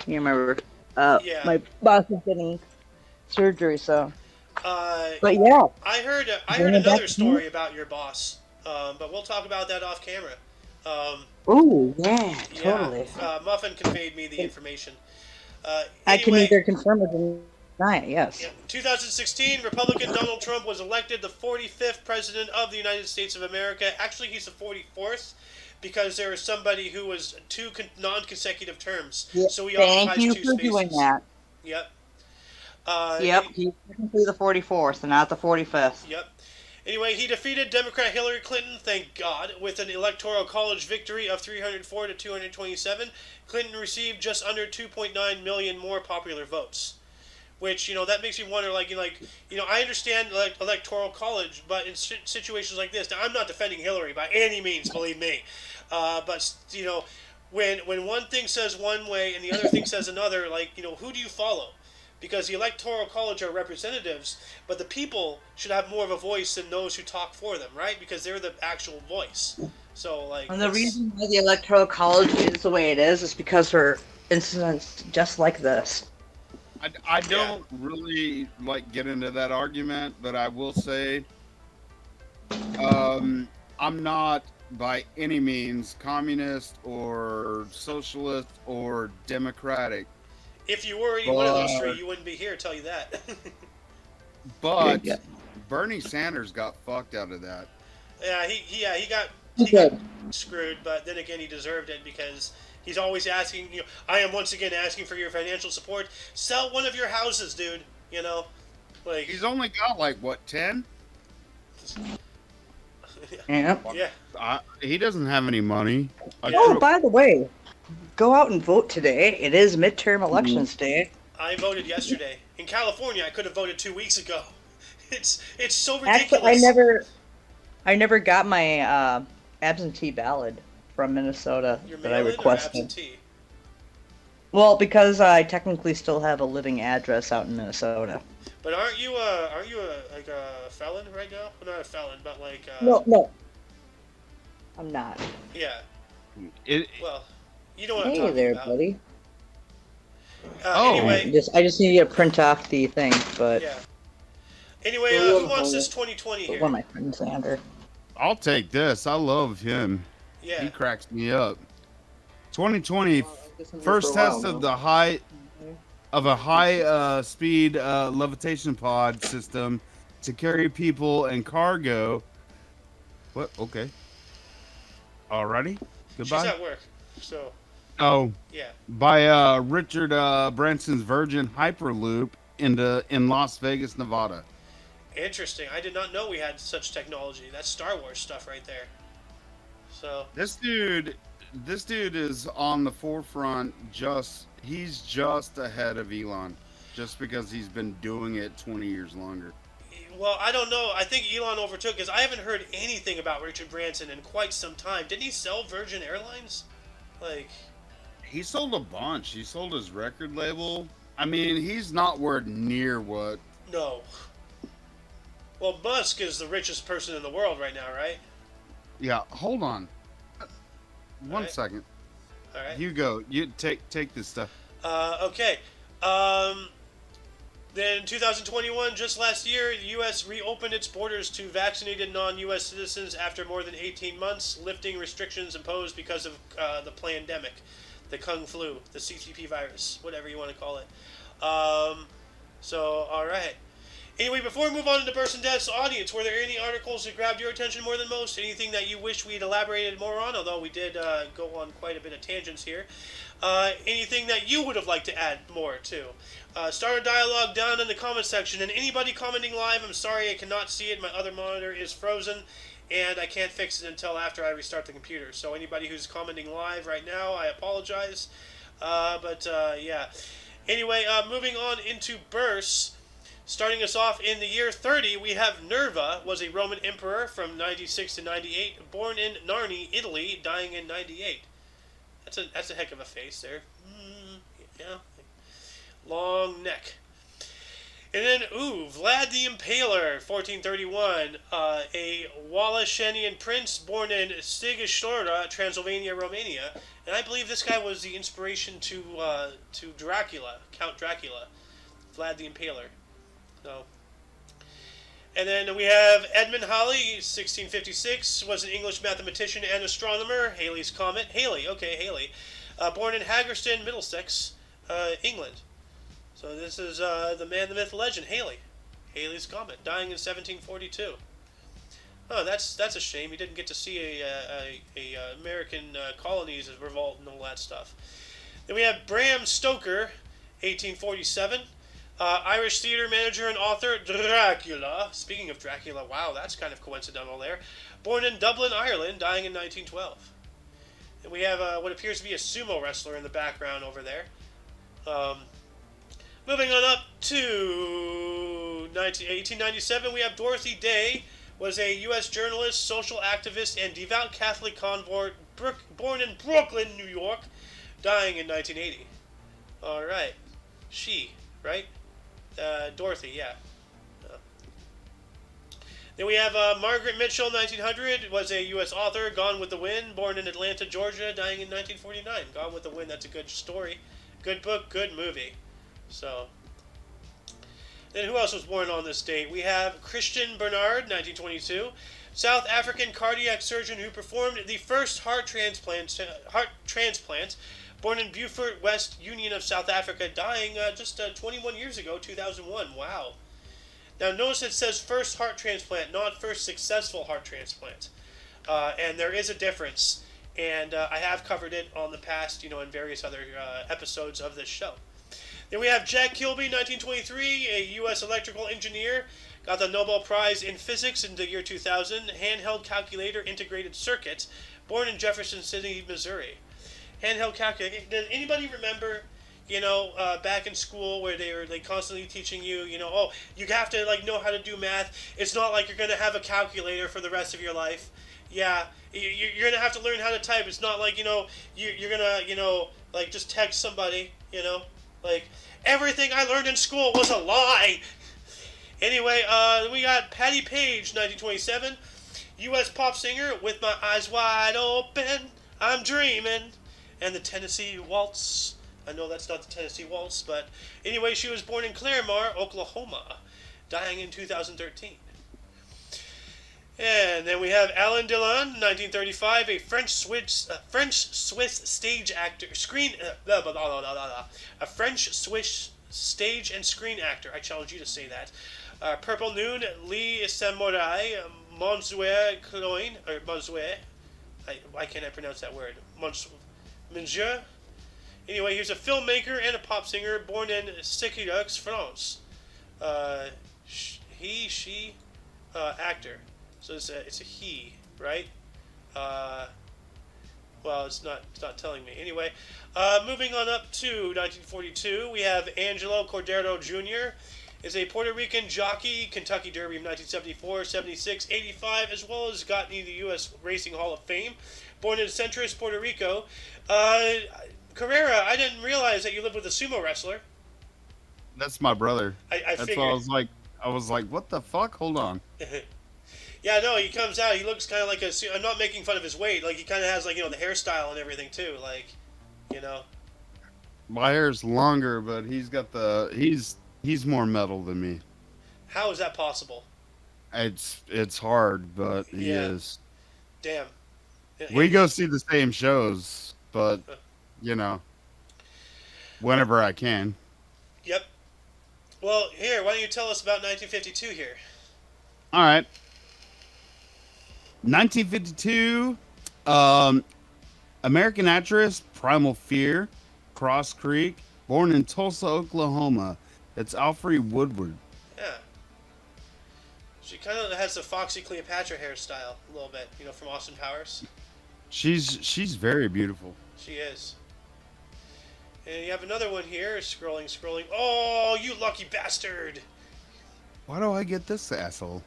you remember, Yeah. my boss is getting surgery, so. Uh, But yeah, I heard bring it back another to me. story about your boss, but we'll talk about that off camera. Um, Oh yeah, yeah. totally. Muffin conveyed me the information. I can Anyway, either confirm or deny it. Yes. yeah, 2016, Republican Donald Trump was elected the 45th president of the United States of America. Actually, he's the 44th because there was somebody who was two non-consecutive terms. Yeah. So he Thank occupies you two for doing spaces. that. Yep. Yep, he's technically the 44th and not the 45th. Yep. Anyway, he defeated Democrat Hillary Clinton, thank God, with an electoral college victory of 304 to 227. Clinton received just under 2.9 million more popular votes. Which, that makes me wonder, I understand electoral college, but in situations like this, now I'm not defending Hillary by any means, believe me, but when one thing says one way and the other thing says another, who do you follow? because the Electoral College are representatives, but the people should have more of a voice than those who talk for them, right? Because they're the actual voice. So, like, And the reason why the Electoral College is the way it is because for incidents just like this. I don't really like get into that argument, but I will say, I'm not by any means communist or socialist or democratic. if you were any one of those three, you wouldn't be here. Tell you that. But Bernie Sanders got fucked out of that. Yeah, he got screwed, but then again, he deserved it because he's always asking. I am once again asking for your financial support. Sell one of your houses, dude. Like He's only got like what 10? Yeah. He doesn't have any money. Oh, by the way, go out and vote today. It is midterm elections day. I voted yesterday in California. I could have voted 2 weeks ago. It's so ridiculous. Actually, I never got my absentee ballot from Minnesota that I requested. Absentee? Well, because I technically still have a living address out in Minnesota. But aren't you like a felon right now? Well, not a felon, but like. No. I'm not. Yeah. Well, you know what I'm Hey talking there, about. buddy. Anyway. I just need to print off the thing, but. Yeah. Anyway, who wants this 2020 here? One of my friends, Xander. I'll take this. I love him. Yeah. He cracks me up. 2020, first test of a high speed levitation pod system to carry people and cargo. What? Okay. Alrighty. Goodbye. She's at work, so. Oh. Yeah. By Richard Branson's Virgin Hyperloop in Las Vegas, Nevada. Interesting. I did not know we had such technology. That's Star Wars stuff right there. So. This dude is on the forefront. He's just ahead of Elon, just because he's been doing it 20 years longer. Well, I don't know. I think Elon overtook because I haven't heard anything about Richard Branson in quite some time. Didn't he sell Virgin Airlines? Like. He sold a bunch. He sold his record label. I mean, he's not near what. No. Well, Musk is the richest person in the world right now, right? Yeah. Hold on. One second. All right. You go. You take this stuff. Okay. Then in 2021, just last year, the U.S. reopened its borders to vaccinated non-U.S. citizens after more than 18 months, lifting restrictions imposed because of the pandemic, the Kung Flu, the CCP virus, whatever you want to call it. So, all right. Anyway, before we move on to the Burst and Death's audience, were there any articles that grabbed your attention more than most? Anything that you wish we'd elaborated more on? Although we did go on quite a bit of tangents here. Anything that you would have liked to add more to? Start a dialogue down in the comment section. And anybody commenting live, I'm sorry I cannot see it. My other monitor is frozen, and I can't fix it until after I restart the computer. So anybody who's commenting live right now, I apologize. Yeah. Anyway, moving on into Bursts. Starting us off in the year 30, we have Nerva, was a Roman emperor from 96 to 98, born in Narni, Italy, dying in 98. That's a heck of a face there. Yeah. Long neck. And then, Vlad the Impaler, 1431, a Wallachenian prince born in Sighișoara, Transylvania, Romania. And I believe this guy was the inspiration to Dracula, Count Dracula, Vlad the Impaler. So. And then we have Edmund Halley, 1656, was an English mathematician and astronomer. Halley's Comet. Halley, okay, Halley. Born in Haggerston, Middlesex, England. So this is the man, the myth, legend, Halley. Halley's Comet, dying in 1742. Oh, that's a shame. He didn't get to see a American colonies revolt and all that stuff. Then we have Bram Stoker, 1847. Irish theater manager and author, Dracula. Speaking of Dracula, wow, that's kind of coincidental there. Born in Dublin, Ireland, dying in 1912. And we have what appears to be a sumo wrestler in the background over there. Moving on up to 1897, we have Dorothy Day, was a U.S. journalist, social activist, and devout Catholic convert, born in Brooklyn, New York, dying in 1980. All right. She, right? Dorothy, yeah. Then we have Margaret Mitchell, 1900, was a U.S. author, Gone with the Wind, born in Atlanta, Georgia, dying in 1949. Gone with the Wind, that's a good story. Good book, good movie. So, then who else was born on this date? We have Christian Bernard, 1922, South African cardiac surgeon who performed the first heart transplant, born in Beaufort, West Union of South Africa, dying just 21 years ago, 2001. Wow. Now notice it says first heart transplant, not first successful heart transplant. And there is a difference. And I have covered it on the past, in various other episodes of this show. Then we have Jack Kilby, 1923, a U.S. electrical engineer. Got the Nobel Prize in Physics in the year 2000. Handheld calculator integrated circuit. Born in Jefferson City, Missouri. Handheld calculator. Does anybody remember, back in school where they were constantly teaching you, you have to know how to do math. It's not like you're going to have a calculator for the rest of your life. Yeah, you're going to have to learn how to type. It's not like, you're going to, just text somebody, everything I learned in school was a lie. Anyway, we got Patti Page, 1927, U.S. pop singer, With My Eyes Wide Open, I'm Dreaming, and the Tennessee Waltz. I know that's not the Tennessee Waltz, but anyway, she was born in Claremore, Oklahoma, dying in 2013. And then we have Alain Delon, 1935, a French-Swiss stage actor, a French-Swiss stage and screen actor. I challenge you to say that. Purple Noon, Lee Samurai, Monsieur Cloyne, or Monsieur, why can't I pronounce that word? Monsieur. Anyway, he's a filmmaker and a pop singer born in Séquilux, France. She, actor. So it's a he, right? Well, it's not telling me. Anyway, moving on up to 1942, we have Angelo Cordero Jr. is a Puerto Rican jockey, Kentucky Derby of 1974, 76, 85, as well as gotten into the U.S. Racing Hall of Fame. Born in Centris, Puerto Rico. Carrera, I didn't realize that you lived with a sumo wrestler. That's my brother. I That's figured. why I was like, what the fuck? Hold on. Yeah, no, he comes out, he looks kind of like I'm not making fun of his weight, he kind of has, the hairstyle and everything, too, My hair's longer, but he's got he's more metal than me. How is that possible? It's hard, but he is. Damn. We go see the same shows, but, whenever I can. Yep. Well, here, why don't you tell us about 1952 here? All right. 1952, American actress, Primal Fear, Cross Creek, born in Tulsa, Oklahoma. It's Alfre Woodward. Yeah. She kind of has the Foxy Cleopatra hairstyle, a little bit, from Austin Powers. She's very beautiful. She is. And you have another one here, scrolling. Oh, you lucky bastard! Why do I get this asshole?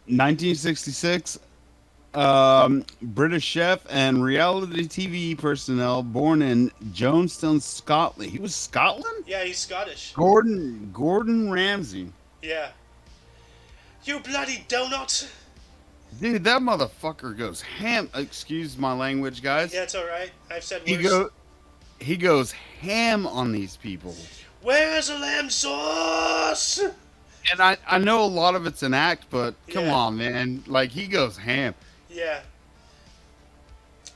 1966, British chef and reality TV personnel born in Jonestown, Scotland. He was Scotland? Yeah, he's Scottish. Gordon Ramsay. Yeah. You bloody donut! Dude, that motherfucker goes ham. Excuse my language, guys. Yeah, it's alright. I've said worse. He goes ham on these people. Where's the lamb sauce? And I know a lot of it's an act, but come on, man. He goes ham. Yeah.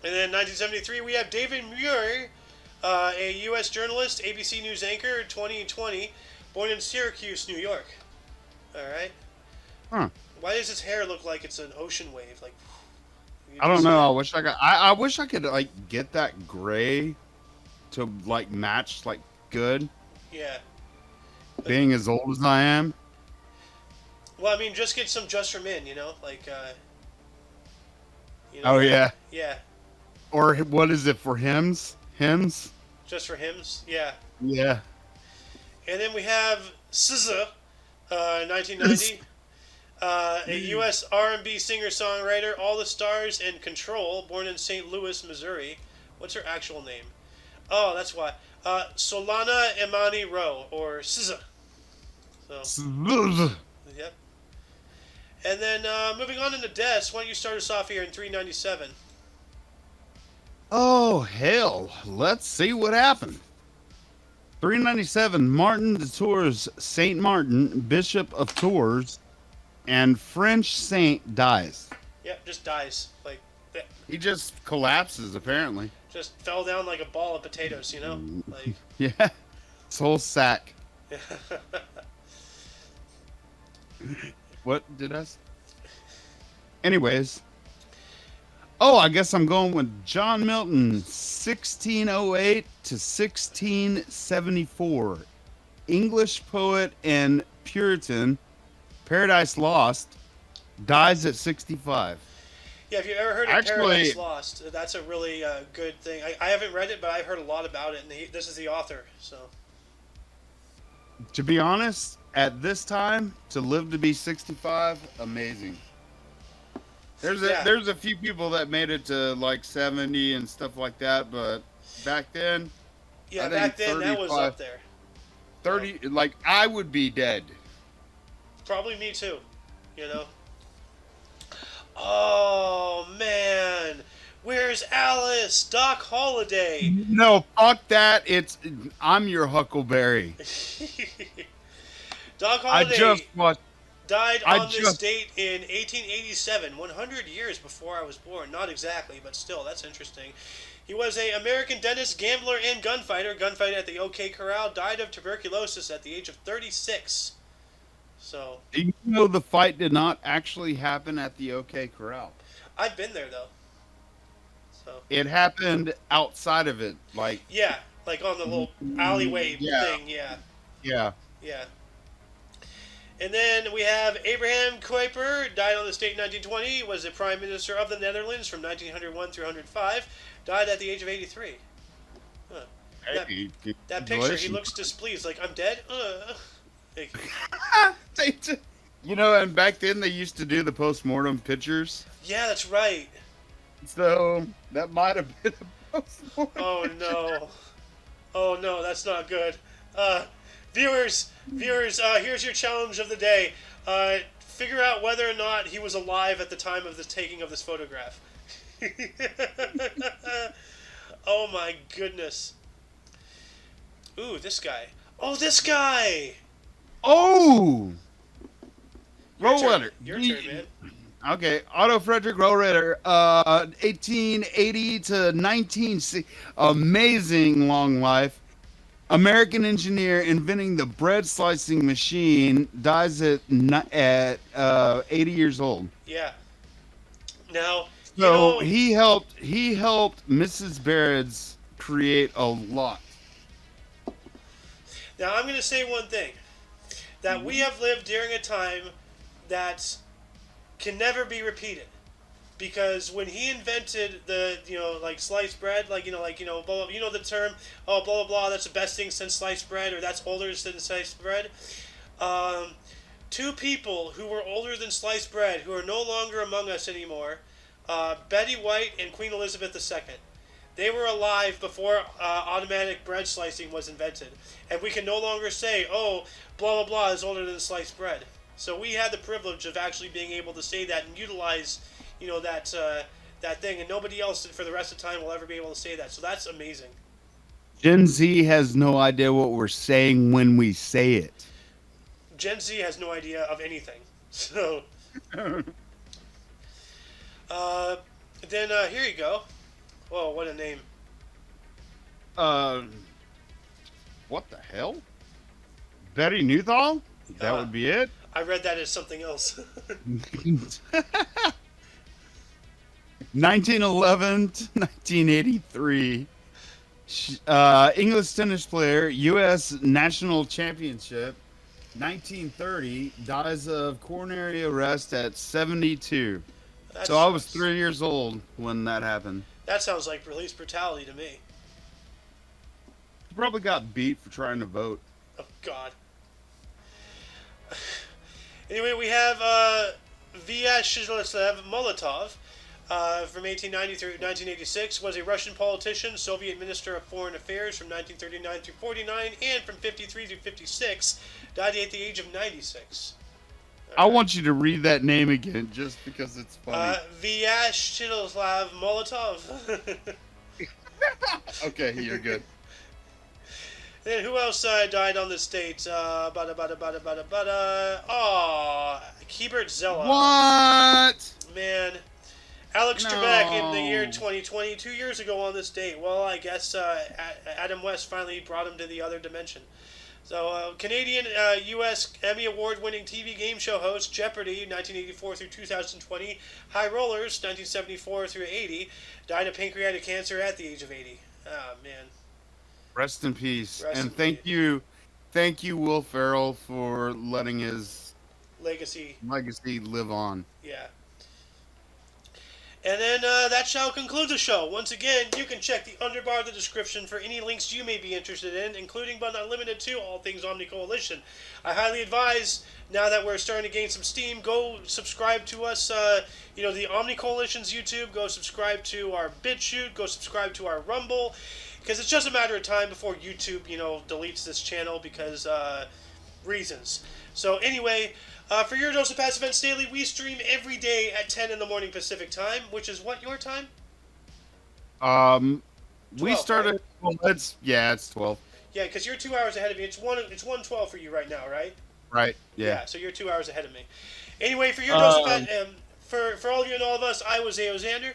And then 1973, we have David Muir, a U.S. journalist, ABC News anchor, 2020, born in Syracuse, New York. All right. Huh. Why does his hair look like it's an ocean wave? I don't know. I wish I could get that gray to match good. Yeah. Being as old as I am. Well, I mean, just get some just from in, Oh yeah. Yeah. Or what is it for hymns? Hymns? Just for hymns, yeah. Yeah. And then we have SZA, 1990. A U.S. R&B singer-songwriter, All the Stars and Control, born in St. Louis, Missouri. What's her actual name? Oh, that's why. Solana Imani Rowe, or SZA. So, yep. And then moving on into deaths, why don't you start us off here in 397? Oh, hell. Let's see what happened. 397, Martin de Tours, Saint Martin, Bishop of Tours, and French saint dies. Yep, just dies. Like, He just collapses, apparently. just fell down like a ball of potatoes, you know? Like, Yeah. His whole sack. What did I say? Anyways. Oh, I guess I'm going with John Milton, 1608 to 1674. English poet and Puritan, Paradise Lost, dies at 65. yeah, if you've ever heard of Actually- Paradise Lost, that's a really good thing. I haven't read it, but I've heard a lot about it, and this is the author, so. To be honest, at this time, to live to be 65, amazing. There's a few people that made it to like 70 and stuff like that, but back then, Yeah, I think back then that was 35 up there. 30, like I would be dead. Probably me too, you know? Oh, man. Where's Alice? Doc Holliday. No, fuck that. I'm your Huckleberry. Doc I Holliday just watched. died on this date in 1887, 100 years before I was born. Not exactly, but still, that's interesting. He was an American dentist, gambler, and gunfighter. Gunfighter at the OK Corral. Died of tuberculosis at the age of 36. So, Do you know the fight did not actually happen at the OK Corral? I've been there, though. So, It happened outside of it, like yeah, like on the little alleyway Yeah. thing, yeah. yeah. Yeah. And then we have Abraham Kuyper, died on this date in 1920, was the Prime Minister of the Netherlands from 1901 through 105, died at the age of 83. Huh. Hey, That picture, he looks displeased, like, I'm dead? Like, You know, and back then they used to do the post-mortem pictures. yeah, that's right. So that might have been a post-mortem. Oh, no. Oh, no, that's not good. Viewers, here's your challenge of the day. Figure out whether or not he was alive at the time of the taking of this photograph. Oh my goodness. Ooh, this guy. Oh, this guy! Oh! Rollrider. Your turn, man. Okay, Otto Frederick Rollrider, 1880 to 1960. Amazing long life. American engineer inventing the bread slicing machine, dies at 80 years old. Yeah. Now, So he helped Mrs. Baird's create a lot. Now I'm going to say one thing. That we have lived during a time that can never be repeated. Because when he invented the, like sliced bread, blah, blah, the term, oh, blah, blah, blah, that's the best thing since sliced bread, or that's older than sliced bread. Two people who were older than sliced bread, who are no longer among us anymore, Betty White and Queen Elizabeth II. They were alive before automatic bread slicing was invented. And we can no longer say, oh, blah, blah, blah is older than sliced bread. So we had the privilege of actually being able to say that and utilize, that thing. And nobody else for the rest of the time will ever be able to say that. So that's amazing. Gen Z has no idea what we're saying when we say it. Gen Z has no idea of anything. So, then here you go. Whoa, what a name. What the hell? Betty Newthall? That would be it? I read that as something else. 1911 to 1983. English tennis player, U.S. National Championship. 1930, dies of coronary arrest at 72. So I was 3 years old when that happened. That sounds like police brutality to me. He probably got beat for trying to vote. Oh, God. Anyway, we have Vyacheslav Molotov. from 1890 through 1986, was a Russian politician, Soviet Minister of Foreign Affairs from 1939 through 49, and from 53 through 56, died at the age of 96. I want you to read that name again, just because it's funny. Vyacheslav Molotov. Okay, you're good. And who else died on this date? Hebert Zella. What? Man. Alex No. Trebek in the year 2020, 2 years ago on this date. Well, I guess Adam West finally brought him to the other dimension. So, Canadian U.S. Emmy Award-winning TV game show host, Jeopardy! 1984 through 2020, High Rollers 1974 through 80, died of pancreatic cancer at the age of 80. Oh, man. Rest in peace. Rest And in thank you, Will Ferrell, for letting his legacy live on. Yeah. And then that shall conclude the show. Once again, you can check the underbar of the description for any links you may be interested in, including but not limited to all things Omni Coalition. I highly advise, now that we're starting to gain some steam, go subscribe to us, the Omni Coalition's YouTube, go subscribe to our BitChute, go subscribe to our Rumble, because it's just a matter of time before YouTube, deletes this channel because reasons. So anyway, for your dose of Past Events Daily, we stream every day at 10 in the morning Pacific time, which is what, your time? We 12, started. right? Well, it's 12. Yeah, because you're 2 hours ahead of me. It's 1:12 for you right now, right? Right. Yeah. So you're 2 hours ahead of me. Anyway, for your dose of for all of you and all of us, I was A.O. Xander.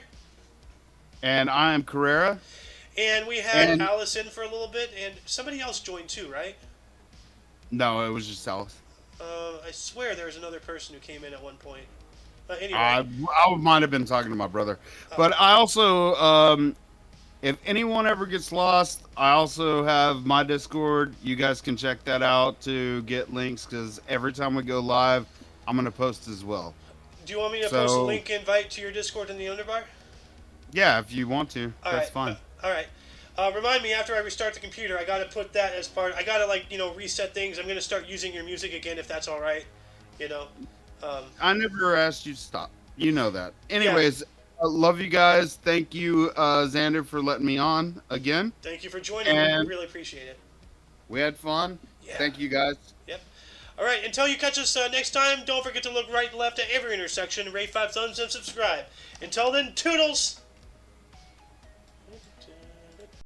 And I am Carrera. And we had Alice in for a little bit, and somebody else joined too, right? No, it was just Alice. I swear there was another person who came in at one point. Anyway. I might have been talking to my brother. But I also, if anyone ever gets lost, I also have my Discord. You guys can check that out to get links, because every time we go live, I'm going to post as well. Do you want me to post a link invite to your Discord in the underbar? Yeah, if you want to. That's fine. All right. Remind me after I restart the computer. I gotta put that as part. I gotta reset things. I'm gonna start using your music again if that's all right. I never asked you to stop. You know that. Anyways, I love you guys. Thank you, Xander, for letting me on again. Thank you for joining me. I really appreciate it. We had fun. Yeah. Thank you, guys. Yep. All right. Until you catch us next time, don't forget to look right and left at every intersection, rate 5 thumbs, and subscribe. Until then, toodles.